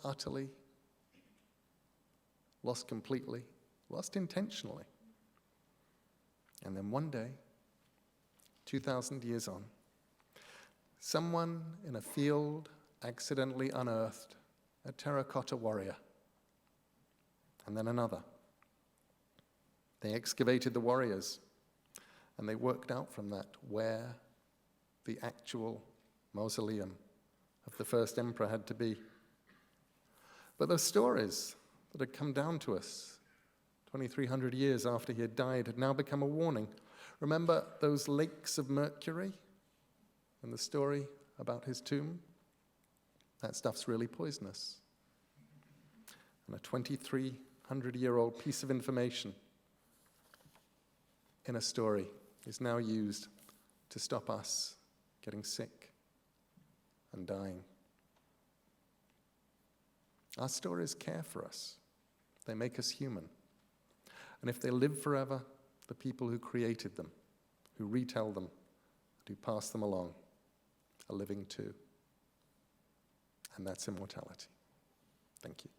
utterly, lost completely, lost intentionally. And then one day, 2,000 years on, someone in a field accidentally unearthed a terracotta warrior, and then another. They excavated the warriors, and they worked out from that where the actual mausoleum of the first emperor had to be. But those stories that had come down to us 2,300 years after he had died had now become a warning. Remember those lakes of mercury and the story about his tomb? That stuff's really poisonous. And a 2,300-year-old piece of information in a story is now used to stop us getting sick and dying. Our stories care for us. They make us human. And if they live forever, the people who created them, who retell them, who pass them along, are living too. And that's immortality. Thank you.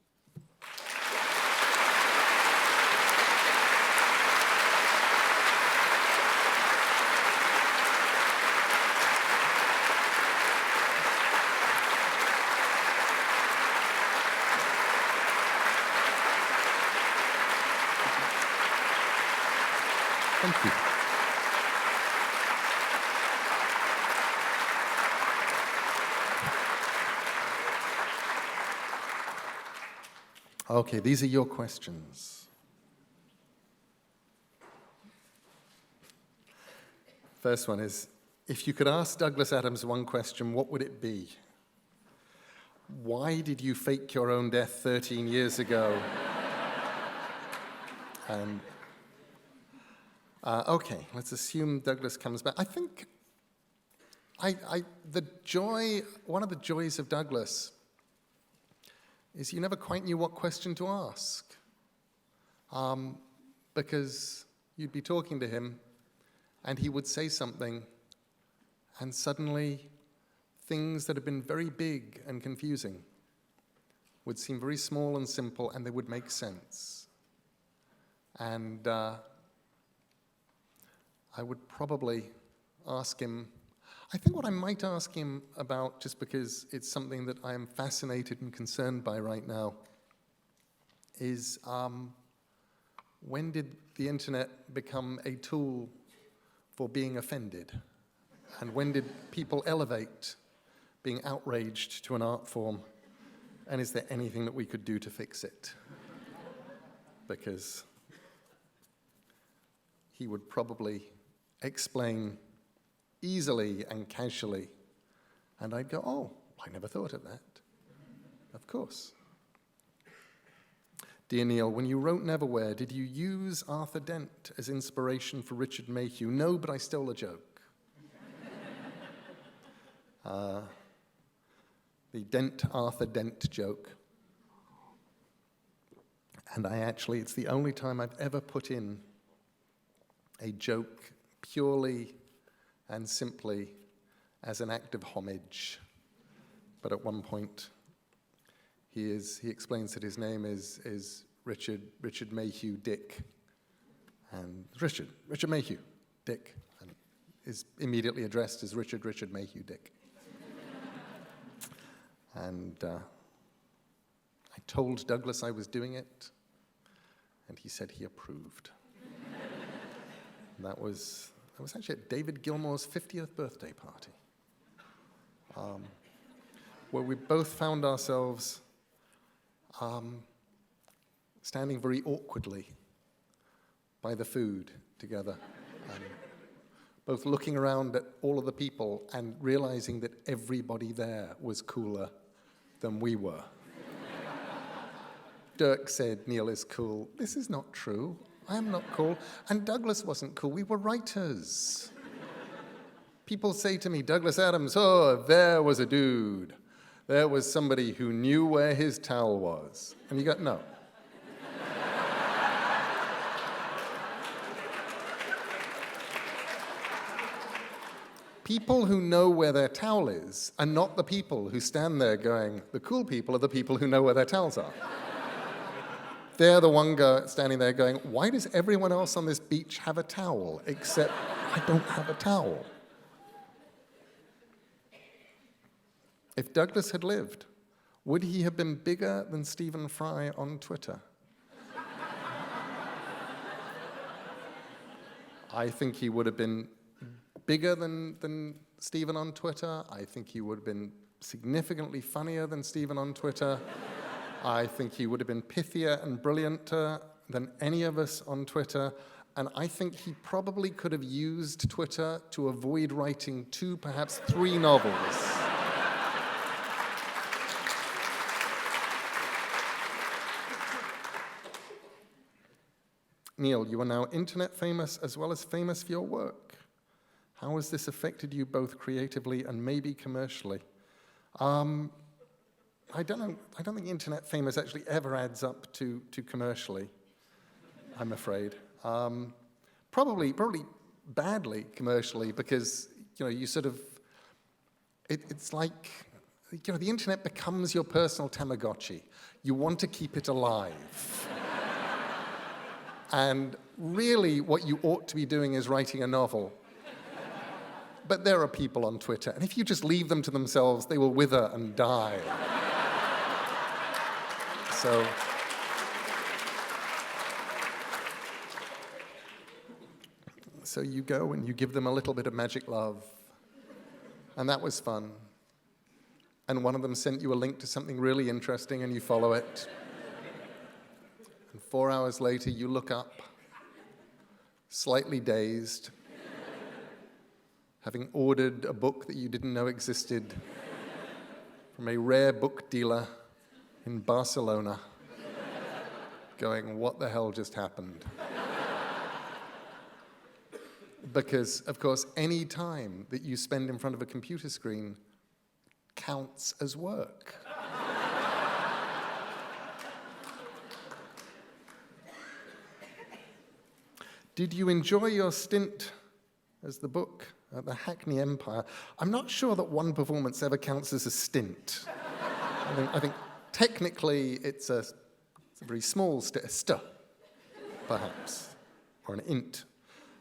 Thank you. Okay, these are your questions. First one is, if you could ask Douglas Adams one question, what would it be? Why did you fake your own death 13 years ago? Okay, let's assume Douglas comes back. I think one of the joys of Douglas is you never quite knew what question to ask, because you'd be talking to him and he would say something and suddenly things that had been very big and confusing would seem very small and simple, and they would make sense. And I would probably ask him, I think what I might ask him about, just because it's something that I am fascinated and concerned by right now, is when did the internet become a tool for being offended? And when did people elevate being outraged to an art form? And is there anything that we could do to fix it? Because he would probably explain easily and casually, and I'd go, oh, I never thought of that. Of course. Dear Neil, when you wrote Neverwhere, did you use Arthur Dent as inspiration for Richard Mayhew? No, but I stole a joke. The Arthur Dent joke. And it's the only time I've ever put in a joke purely and simply as an act of homage. But at one point, he explains that his name is Richard Mayhew Dick. And Richard Mayhew Dick, and is immediately addressed as Richard Mayhew Dick. And I told Douglas I was doing it, and he said he approved. And that was actually at David Gilmour's 50th birthday party, where we both found ourselves standing very awkwardly by the food together, both looking around at all of the people and realizing that everybody there was cooler than we were. Dirk said, Neil is cool. This is not true. I am not cool. And Douglas wasn't cool. We were writers. People say to me, Douglas Adams, oh, there was a dude. There was somebody who knew where his towel was. And you go, no. People who know where their towel is are not the people who stand there going, the cool people are the people who know where their towels are. They're the one guy standing there going, why does everyone else on this beach have a towel, except I don't have a towel? If Douglas had lived, would he have been bigger than Stephen Fry on Twitter? I think he would have been bigger than Stephen on Twitter. I think he would have been significantly funnier than Stephen on Twitter. I think he would have been pithier and brillianter than any of us on Twitter. And I think he probably could have used Twitter to avoid writing 2, perhaps 3 novels. Neil, you are now internet famous as well as famous for your work. How has this affected you both creatively and maybe commercially? I don't think internet famous actually ever adds up to commercially, I'm afraid. Probably badly commercially, because you sort of, it's like, the internet becomes your personal Tamagotchi. You want to keep it alive. And really what you ought to be doing is writing a novel. But there are people on Twitter, and if you just leave them to themselves, they will wither and die. So you go and you give them a little bit of magic love. And that was fun. And one of them sent you a link to something really interesting, and you follow it. And 4 hours later, you look up, slightly dazed, having ordered a book that you didn't know existed from a rare book dealer in Barcelona, going, what the hell just happened? Because, of course, any time that you spend in front of a computer screen counts as work. Did you enjoy your stint as the book at the Hackney Empire. I'm not sure that one performance ever counts as a stint. I think technically it's a very small st, perhaps, or an int.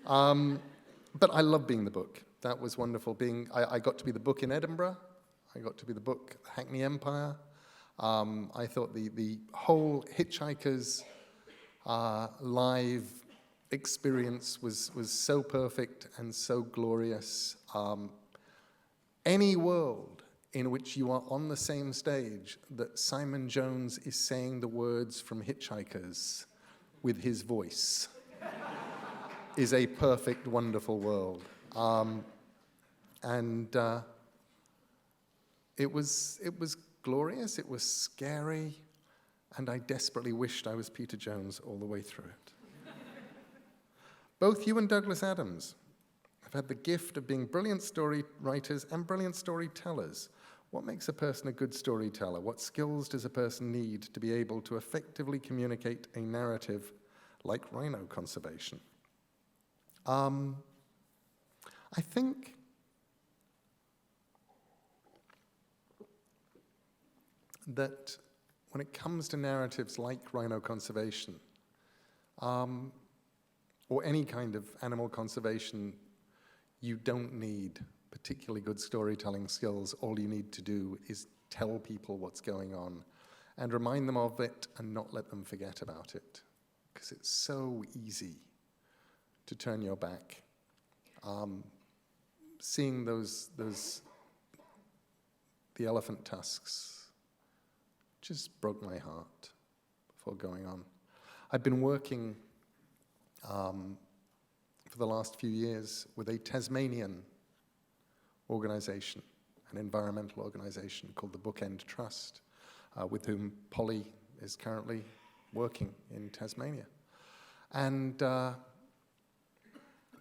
But I love being the book. That was wonderful. I got to be the book in Edinburgh. I got to be the book Hackney Empire. I thought the whole Hitchhikers live experience was so perfect and so glorious. Any world in which you are on the same stage that Simon Jones is saying the words from Hitchhikers with his voice is a perfect, wonderful world. It was glorious, it was scary, and I desperately wished I was Peter Jones all the way through it. Both you and Douglas Adams have had the gift of being brilliant story writers and brilliant storytellers. What makes a person a good storyteller? What skills does a person need to be able to effectively communicate a narrative like rhino conservation? I think that when it comes to narratives like rhino conservation, or any kind of animal conservation, you don't need particularly good storytelling skills. All you need to do is tell people what's going on and remind them of it and not let them forget about it, because it's so easy to turn your back. Seeing the elephant tusks just broke my heart before going on. I've been working for the last few years with a Tasmanian organization, an environmental organization called the Bookend Trust, with whom Polly is currently working in Tasmania. And the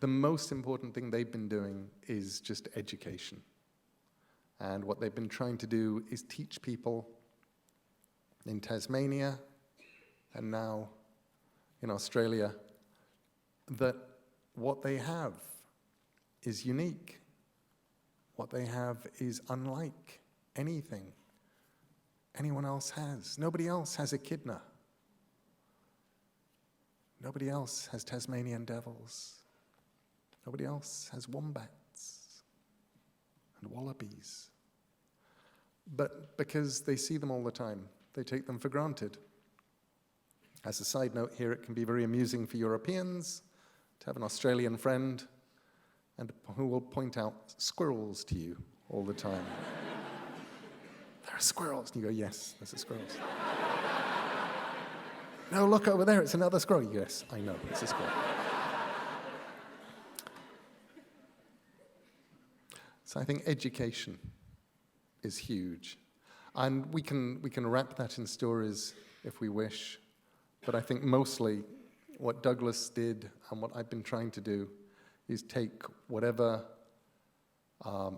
most important thing they've been doing is just education. And what they've been trying to do is teach people in Tasmania and now in Australia that what they have is unique. What they have is unlike anything anyone else has. Nobody else has echidna. Nobody else has Tasmanian devils. Nobody else has wombats and wallabies. But because they see them all the time, they take them for granted. As a side note here, it can be very amusing for Europeans to have an Australian friend and who will point out squirrels to you all the time. There are squirrels. And you go, yes, there's a squirrels. No, look over there, it's another squirrel. Yes, I know, it's a squirrel. So I think education is huge. And we can wrap that in stories if we wish. But I think mostly what Douglas did and what I've been trying to do is take whatever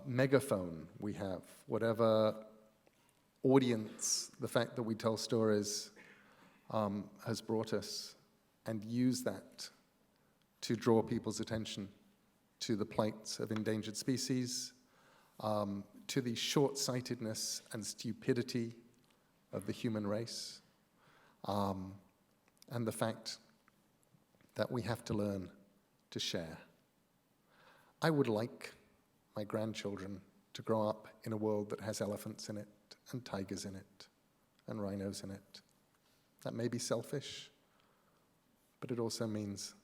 megaphone we have, whatever audience the fact that we tell stories has brought us, and use that to draw people's attention to the plights of endangered species, to the short-sightedness and stupidity of the human race, and the fact that we have to learn to share. I would like my grandchildren to grow up in a world that has elephants in it, and tigers in it, and rhinos in it. That may be selfish, but it also means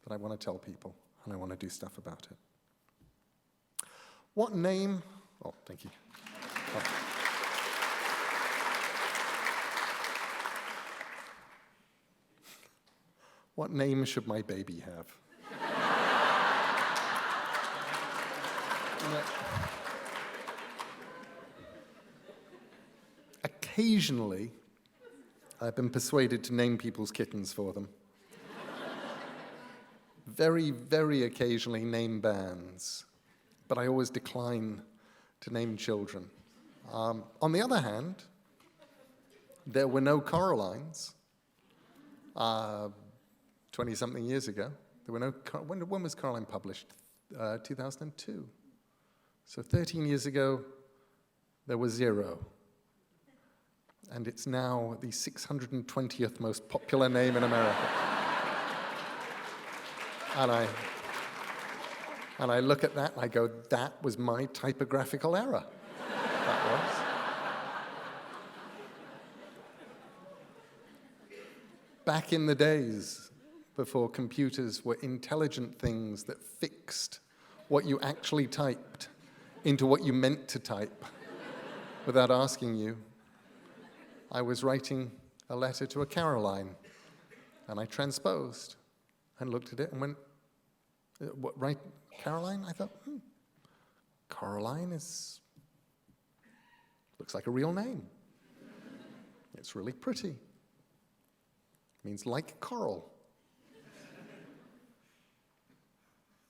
that I want to tell people, and I want to do stuff about it. What name? Oh, thank you. Oh. What name should my baby have? Occasionally, I've been persuaded to name people's kittens for them. Very, very occasionally name bands, but I always decline to name children. On the other hand, there were no Coralines 20-something years ago. There were no. When was Coraline published? 2002. So 13 years ago, there was 0. And it's now the 620th most popular name in America. And I look at that and I go, that was my typographical error. That was. Back in the days before computers were intelligent things that fixed what you actually typed into what you meant to type without asking you, I was writing a letter to a Caroline, and I transposed and looked at it and went, what, right, Caroline? I thought, Caroline looks like a real name. It's really pretty. Means like coral.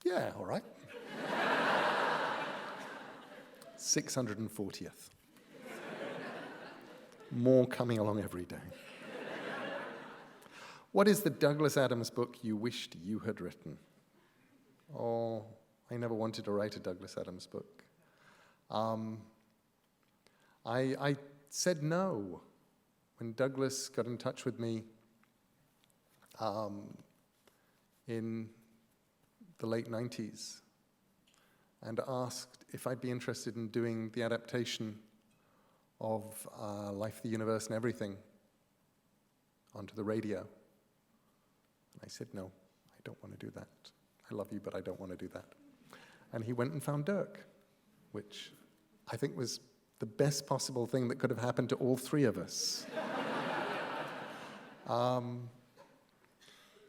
Yeah, all right. 640th. More coming along every day. What is the Douglas Adams book you wished you had written? Oh, I never wanted to write a Douglas Adams book. I said no when Douglas got in touch with me in the late 90s and asked if I'd be interested in doing the adaptation of Life, the Universe, and Everything onto the radio. And I said, no, I don't want to do that. I love you, but I don't want to do that. And he went and found Dirk, which I think was the best possible thing that could have happened to all three of us.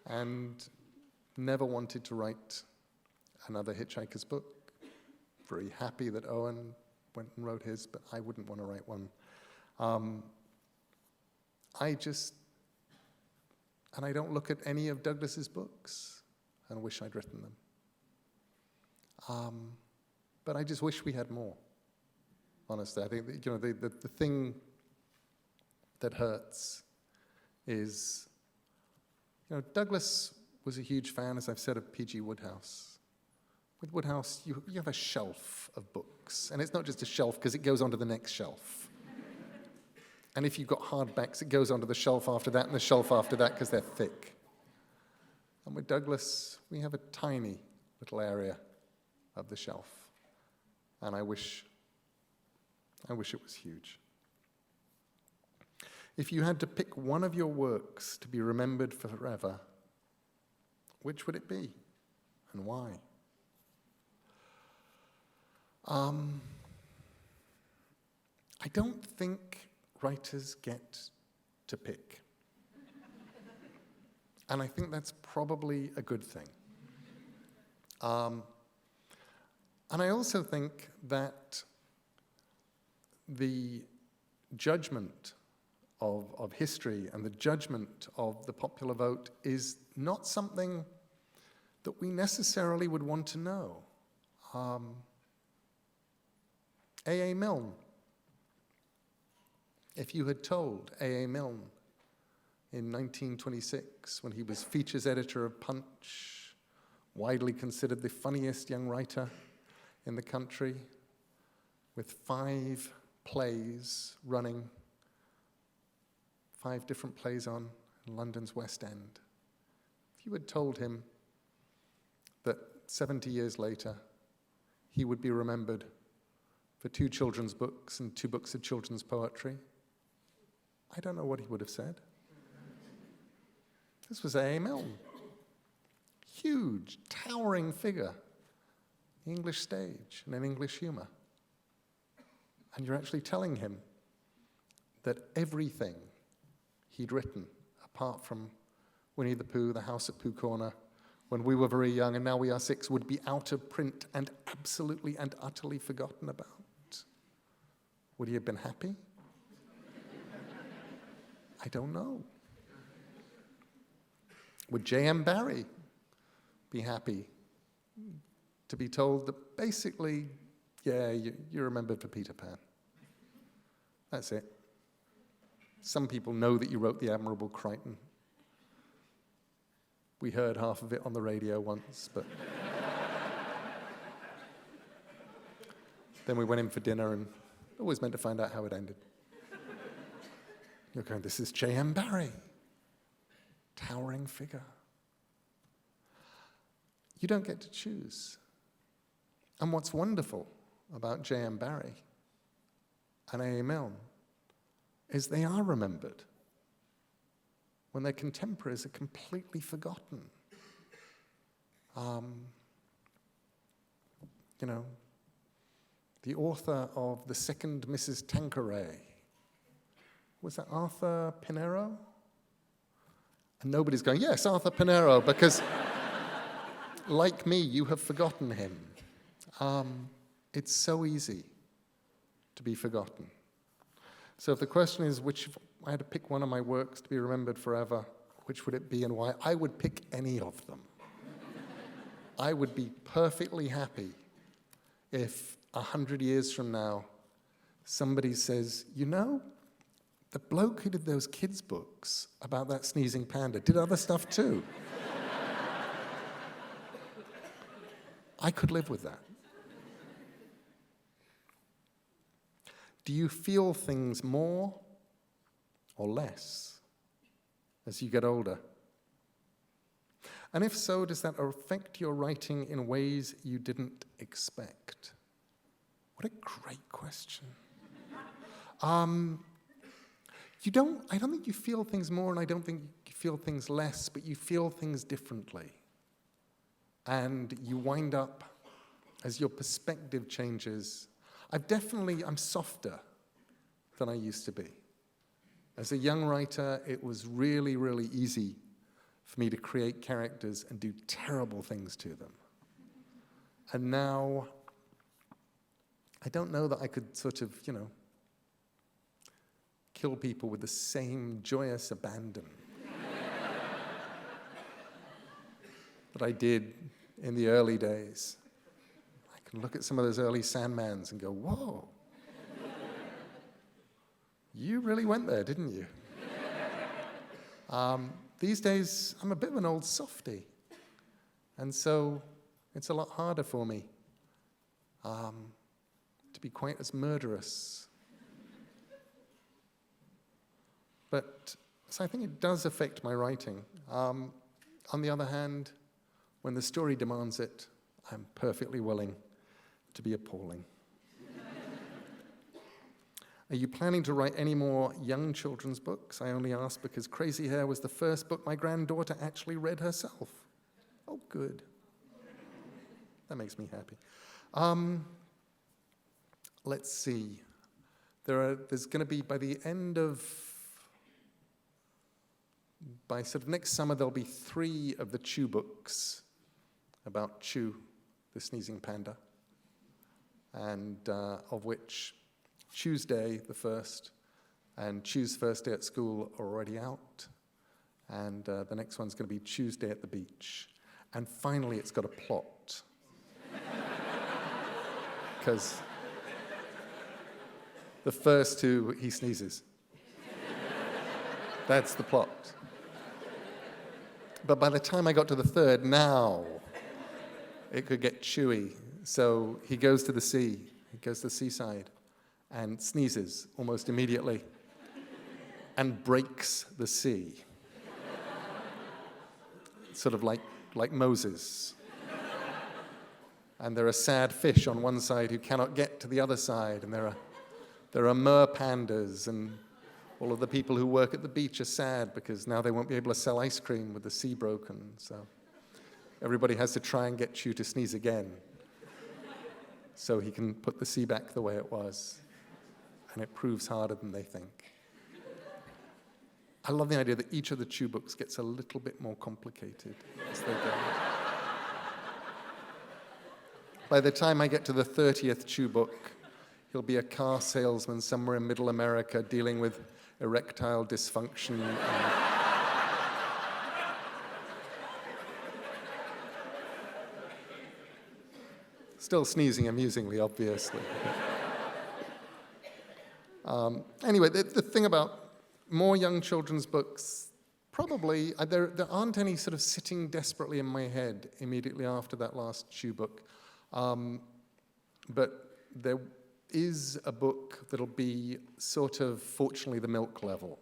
And never wanted to write another Hitchhiker's book. Very happy that Owen went and wrote his, but I wouldn't want to write one. And I don't look at any of Douglas's books and wish I'd written them. But I just wish we had more, honestly. I think that, the thing that hurts is, Douglas was a huge fan, as I've said, of P.G. Wodehouse. With Wodehouse, you have a shelf of books, and it's not just a shelf because it goes onto the next shelf. And if you've got hardbacks, it goes onto the shelf after that and the shelf after that because they're thick. And with Douglas, we have a tiny little area of the shelf. And I wish it was huge. If you had to pick one of your works to be remembered forever, which would it be and why? I don't think writers get to pick. And I think that's probably a good thing. And I also think that the judgment of history and the judgment of the popular vote is not something that we necessarily would want to know. A.A. Milne. If you had told A.A. Milne in 1926, when he was features editor of Punch, widely considered the funniest young writer in the country, with 5 plays running, 5 different plays on in London's West End. If you had told him that 70 years later he would be remembered for 2 children's books and 2 books of children's poetry, I don't know what he would have said. This was A.A. Milne. Huge, towering figure, the English stage and in English humor. And you're actually telling him that everything he'd written, apart from Winnie the Pooh, The House at Pooh Corner, When We Were Very Young and Now We Are 6, would be out of print and absolutely and utterly forgotten about. Would he have been happy? I don't know. Would J.M. Barrie be happy to be told that basically, yeah, you're remembered for Peter Pan? That's it. Some people know that you wrote The Admirable Crichton. We heard half of it on the radio once, but Then we went in for dinner and always meant to find out how it ended. You're going, this is J.M. Barrie. Towering figure. You don't get to choose. And what's wonderful about J.M. Barrie and A.A. Milne is they are remembered when their contemporaries are completely forgotten. The author of The Second Mrs. Tanqueray, was that Arthur Pinero? And nobody's going, yes, Arthur Pinero, because like me, you have forgotten him. It's so easy to be forgotten. So if the question is, which, if I had to pick one of my works to be remembered forever, which would it be and why? I would pick any of them. I would be perfectly happy if 100 years from now, somebody says, you know, the bloke who did those kids' books about that sneezing panda did other stuff too. I could live with that. Do you feel things more or less as you get older? And if so, does that affect your writing in ways you didn't expect? What a great question. I don't think you feel things more, and I don't think you feel things less, but you feel things differently. And you wind up, as your perspective changes, I'm softer than I used to be. As a young writer, it was really, really easy for me to create characters and do terrible things to them. And now, I don't know that I could sort of, kill people with the same joyous abandon that I did in the early days. I can look at some of those early Sandmans and go, whoa, you really went there, didn't you? These days, I'm a bit of an old softy, and so it's a lot harder for me to be quite as murderous. So I think it does affect my writing. On the other hand, when the story demands it, I'm perfectly willing to be appalling. Are you planning to write any more young children's books? I only ask because Crazy Hair was the first book my granddaughter actually read herself. Oh, good. That makes me happy. Let's see. There's going to be, by sort of next summer, there'll be 3 of the Chew books about Chew, the sneezing panda, and of which Tuesday, the first, and Chew's first day at school are already out, and the next one's going to be Tuesday at the beach. And finally, it's got a plot. Because the first 2, he sneezes. That's the plot. But by the time I got to the 3rd, now it could get chewy. So he goes to the sea, he goes to the seaside, and sneezes almost immediately, and breaks the sea. Sort of like Moses. And there are sad fish on one side who cannot get to the other side, and there are mer pandas, and all of the people who work at the beach are sad because now they won't be able to sell ice cream with the sea broken. So everybody has to try and get Chew to sneeze again so he can put the sea back the way it was. And it proves harder than they think. I love the idea that each of the Chew books gets a little bit more complicated as they go. By the time I get to the 30th Chew book, he'll be a car salesman somewhere in Middle America dealing with erectile dysfunction. Still sneezing amusingly, obviously. Anyway, the thing about more young children's books, probably, there aren't any sort of sitting desperately in my head immediately after that last Chew book. But there is a book that'll be sort of, fortunately, the milk level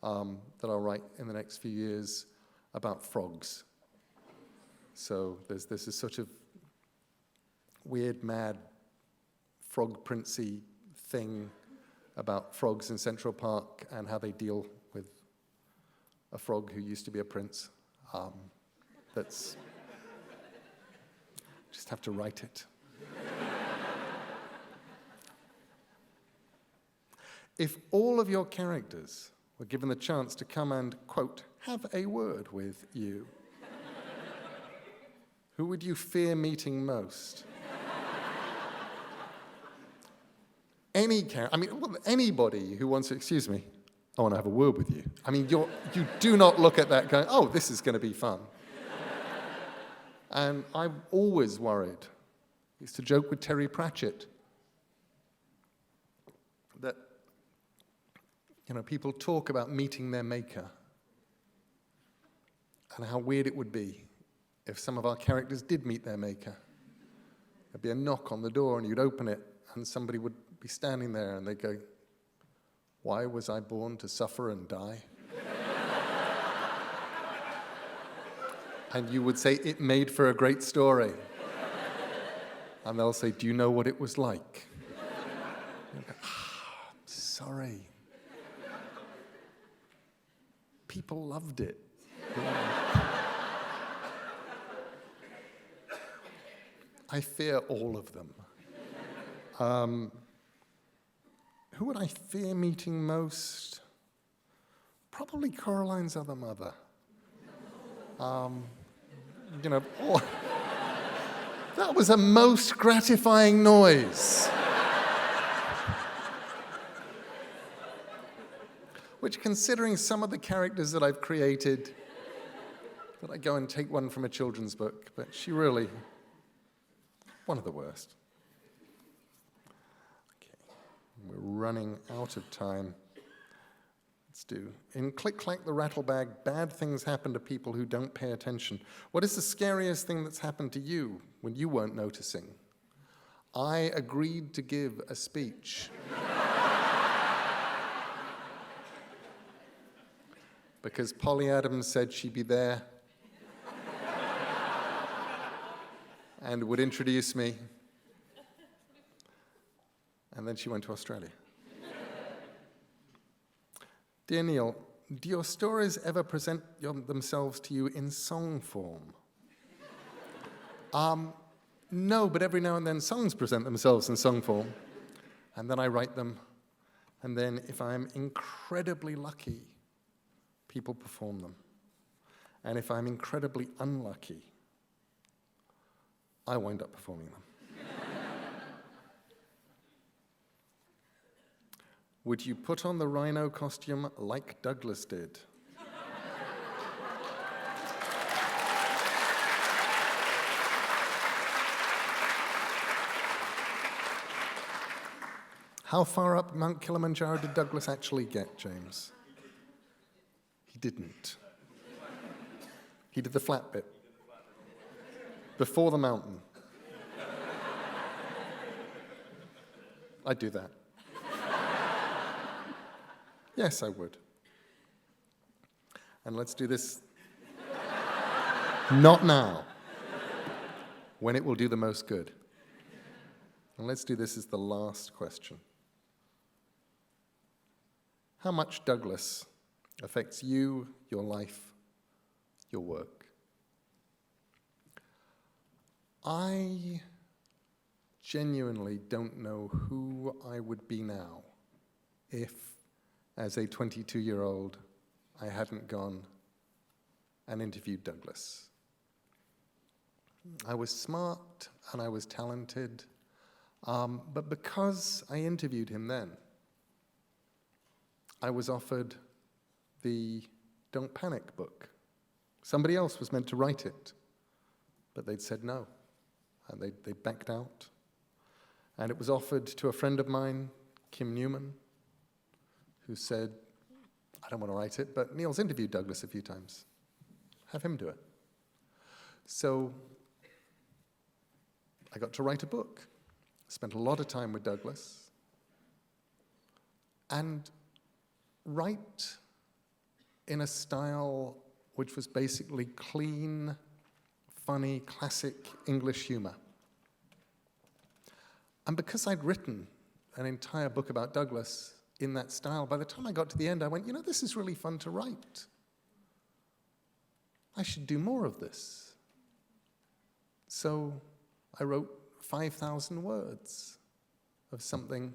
that I'll write in the next few years about frogs. So there's this sort of weird, mad, frog princey thing about frogs in Central Park and how they deal with a frog who used to be a prince. That's... just have to write it. If all of your characters were given the chance to come and, quote, have a word with you, who would you fear meeting most? Anybody who wants to, excuse me, I want to have a word with you. I mean, you do not look at that going, oh, this is going to be fun. And I'm always worried. I used to joke with Terry Pratchett that, people talk about meeting their maker and how weird it would be if some of our characters did meet their maker. There'd be a knock on the door and you'd open it and somebody would be standing there and they'd go, why was I born to suffer and die? And you would say, it made for a great story. And they'll say, do you know what it was like? And you go, sorry. People loved it. I fear all of them. Who would I fear meeting most? Probably Coraline's other mother. That was a most gratifying noise. Which, considering some of the characters that I've created, that I go and take one from a children's book, but she really, one of the worst. Okay, we're running out of time. Let's do. In Click Clack the Rattlebag, bad things happen to people who don't pay attention. What is the scariest thing that's happened to you when you weren't noticing? I agreed to give a speech. Because Polly Adams said she'd be there and would introduce me. And then she went to Australia. Dear Neil, do your stories ever present themselves to you in song form? No, but every now and then songs present themselves in song form. And then I write them. And then if I'm incredibly lucky, people perform them. And if I'm incredibly unlucky, I wind up performing them. Would you put on the rhino costume like Douglas did? How far up Mount Kilimanjaro did Douglas actually get, James? He didn't. He did the flat bit. Before the mountain. I'd do that. Yes, I would. And let's do this. Not now. When it will do the most good. And let's do this as the last question. How much Douglas affects you, your life, your work? I genuinely don't know who I would be now if, as a 22-year-old, I hadn't gone and interviewed Douglas. I was smart and I was talented, but because I interviewed him then, I was offered the Don't Panic book. Somebody else was meant to write it, but they'd said no, and they backed out. And it was offered to a friend of mine, Kim Newman, who said, I don't want to write it, but Neil's interviewed Douglas a few times. Have him do it. So I got to write a book. spent a lot of time with Douglas, and write in a style which was basically clean, funny, classic English humor. And because I'd written an entire book about Douglas in that style, by the time I got to the end, I went, this is really fun to write. I should do more of this. So I wrote 5,000 words of something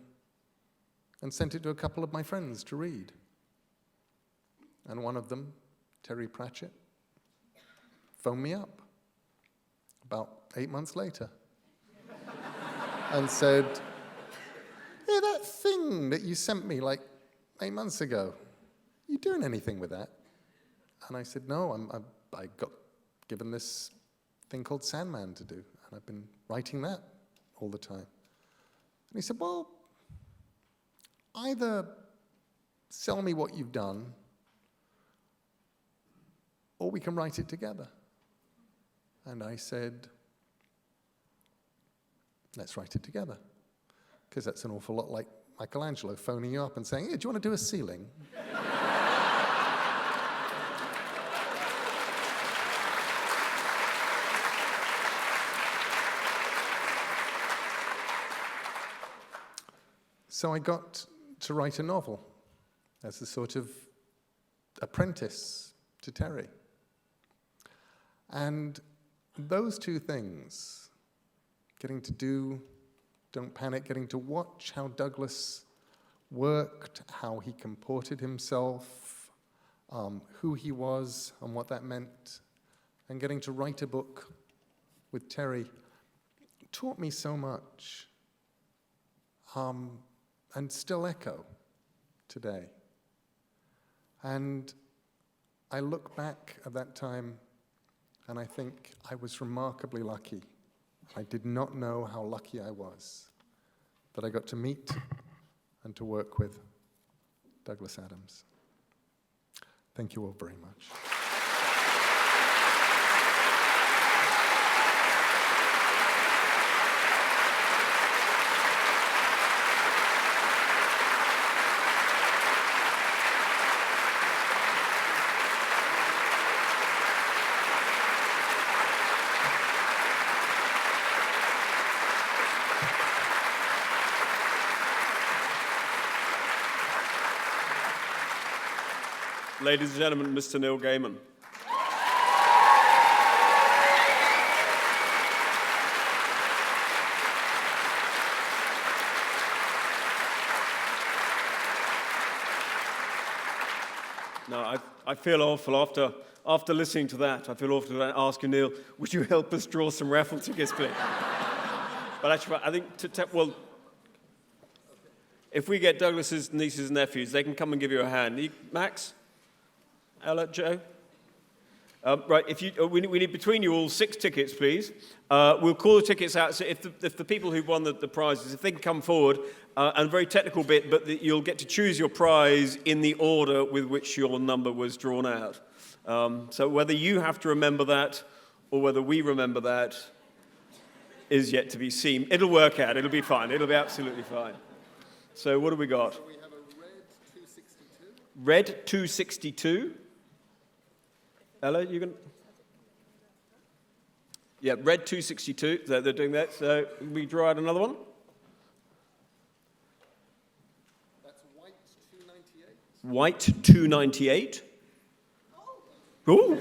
and sent it to a couple of my friends to read. And one of them, Terry Pratchett, phoned me up about 8 months later and said, hey, that thing that you sent me like 8 months ago, you doing anything with that? And I said, no, I got given this thing called Sandman to do, and I've been writing that all the time. And he said, well, either sell me what you've done, or we can write it together. And I said, let's write it together. Because that's an awful lot like Michelangelo phoning you up and saying, hey, do you want to do a ceiling? So I got to write a novel as a sort of apprentice to Terry. And those two things, getting to do Don't Panic, getting to watch how Douglas worked, how he comported himself, who he was and what that meant, and getting to write a book with Terry taught me so much, and still echo today. And I look back at that time and I think I was remarkably lucky. I did not know how lucky I was that I got to meet and to work with Douglas Adams. Thank you all very much. Ladies and gentlemen, Mr. Neil Gaiman. No, I feel awful after listening to that. I feel awful to ask you, Neil, would you help us draw some raffle tickets, please? But actually, I think, if we get Douglas's nieces and nephews, they can come and give you a hand. Max? Ella, Joe? Right, we need between you all 6 tickets, please. We'll call the tickets out. So if the people who've won the prizes, if they can come forward, and a very technical bit, but you'll get to choose your prize in the order with which your number was drawn out. So whether you have to remember that or whether we remember that is yet to be seen. It'll work out. It'll be fine. It'll be absolutely fine. So what do we got? So we have a red 262. Red 262. Ella, you can? Yeah, red 262. So they're doing that. So we draw out another one. That's white 298. White 298. Oh.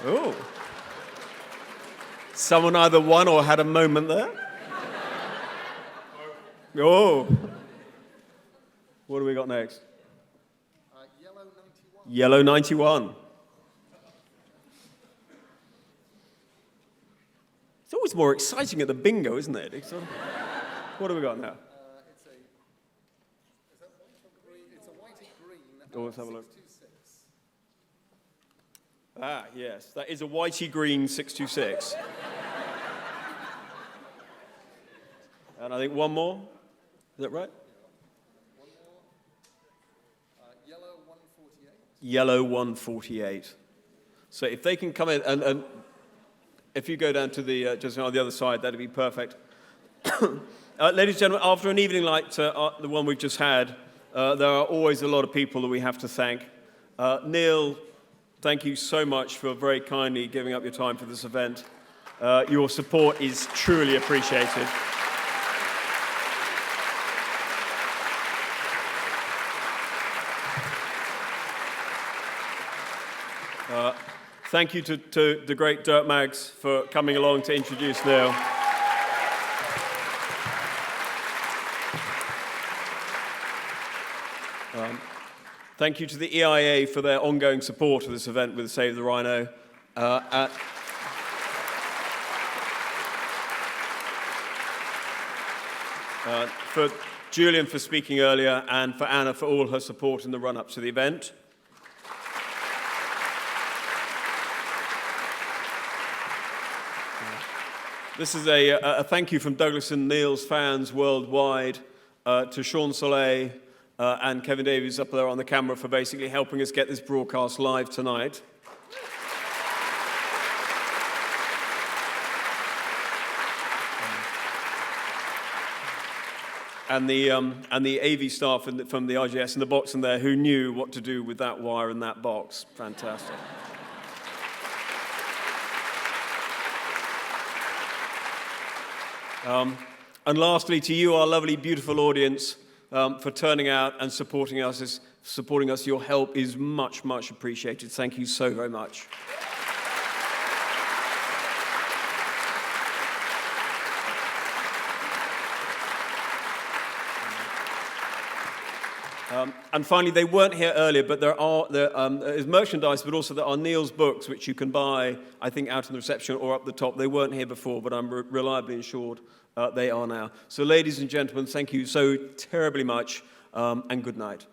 Oh. Someone either won or had a moment there. Oh. What do we got next? Yellow 91. Yellow 91. It's always more exciting at the bingo, isn't it? What do we got now? Is that white or green? It's a whitey green. Oh, let's have a look. 626. Ah, yes. That is a whitey green 626. And I think one more. Is that right? One more. Yellow 148. Yellow 148. So if they can come in and if you go down to the, just on the other side, that'd be perfect. Ladies and gentlemen, after an evening like the one we've just had, there are always a lot of people that we have to thank. Neil, thank you so much for very kindly giving up your time for this event. Your support is truly appreciated. Thank you to the great Dirt Mags for coming along to introduce Neil. Thank you to the EIA for their ongoing support of this event with Save the Rhino. For Julian for speaking earlier, and for Anna for all her support in the run-up to the event. This is a thank you from Douglas and Neil's fans worldwide to Sean Soleil and Kevin Davies up there on the camera for basically helping us get this broadcast live tonight. And the AV staff from the IGS in the box in there who knew what to do with that wire and that box. Fantastic. And lastly, to you, our lovely, beautiful audience, for turning out and supporting us. Your help is much, much appreciated. Thank you so very much. And finally, they weren't here earlier, but there is merchandise, but also there are Neil's books, which you can buy, I think, out in the reception or up the top. They weren't here before, but I'm reliably assured they are now. So, ladies and gentlemen, thank you so terribly much, and good night.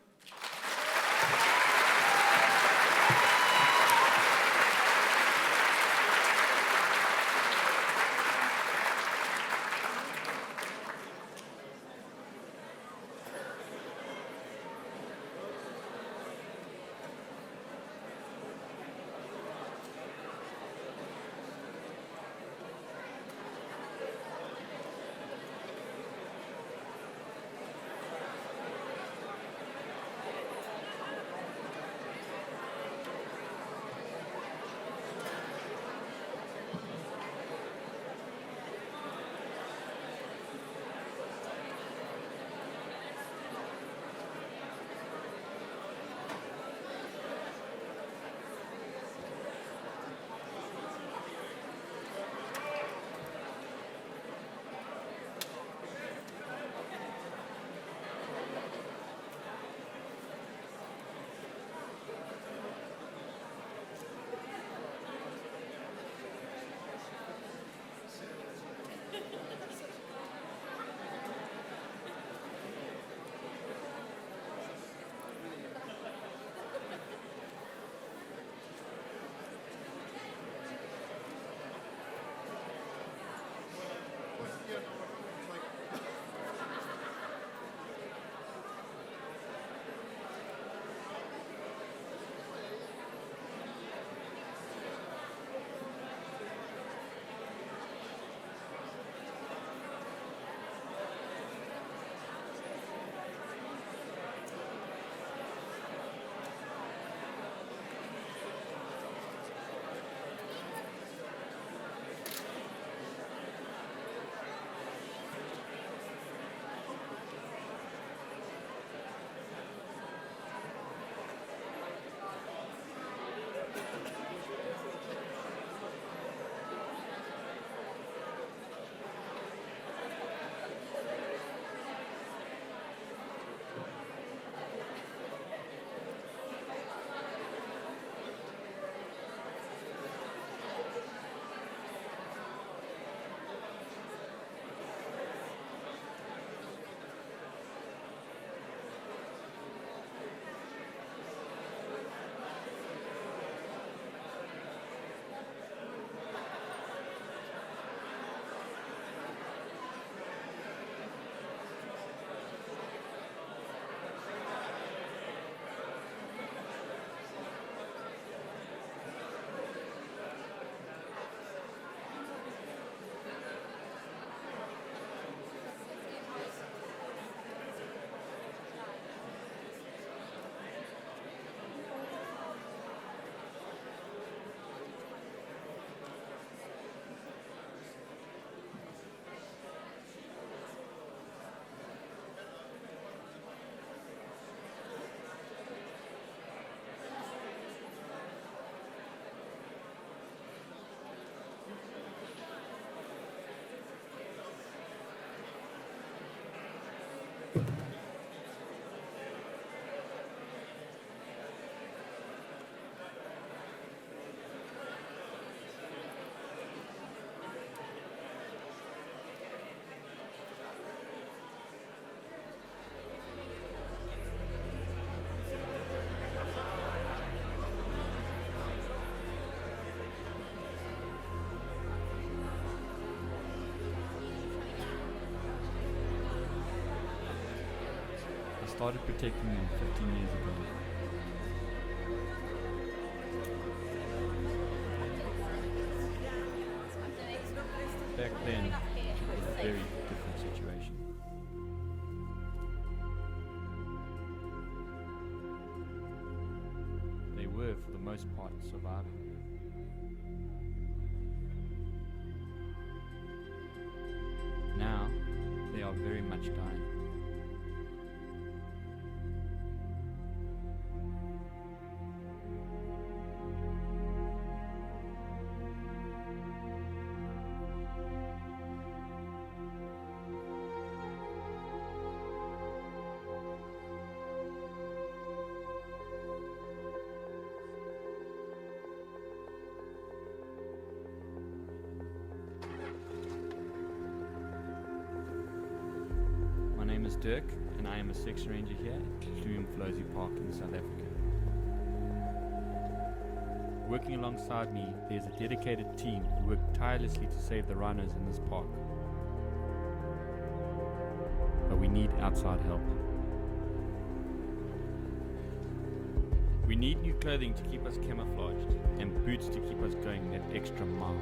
started protecting them 15 years ago. Back then, it was a very different situation. They were, for the most part, surviving. Now, they are very much dying. My name is Dirk, and I am a section ranger here at Flosie Park in South Africa. Working alongside me, there's a dedicated team who work tirelessly to save the rhinos in this park. But we need outside help. We need new clothing to keep us camouflaged, and boots to keep us going that extra mile.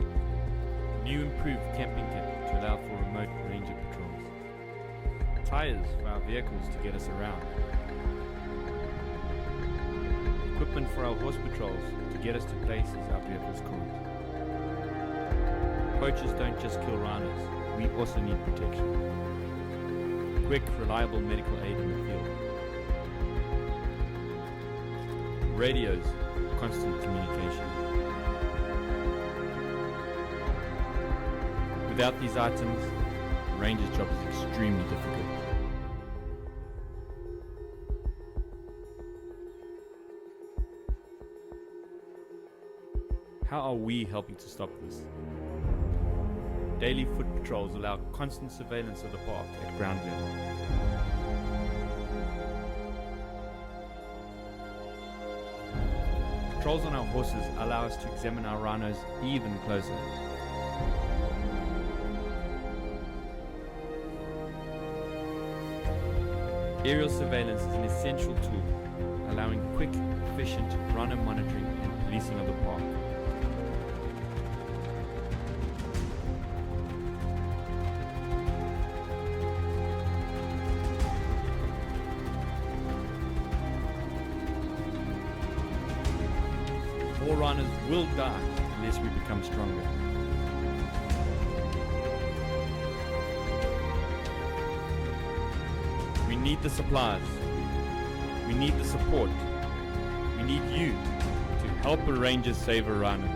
New improved camping kit to allow for remote ranger patrols. Tires for our vehicles to get us around. Equipment for our horse patrols to get us to places our vehicles can't. Poachers don't just kill rhinos, we also need protection. Quick, reliable medical aid in the field. Radios, constant communication. Without these items, the ranger's job is extremely difficult. How are we helping to stop this? Daily foot patrols allow constant surveillance of the park at ground level. Patrols on our horses allow us to examine our rhinos even closer. Aerial surveillance is an essential tool, allowing quick, efficient rhino monitoring and policing of the park. More rhinos will die unless we become stronger. We need the supplies. We need the support. We need you to help a ranger save a rhino.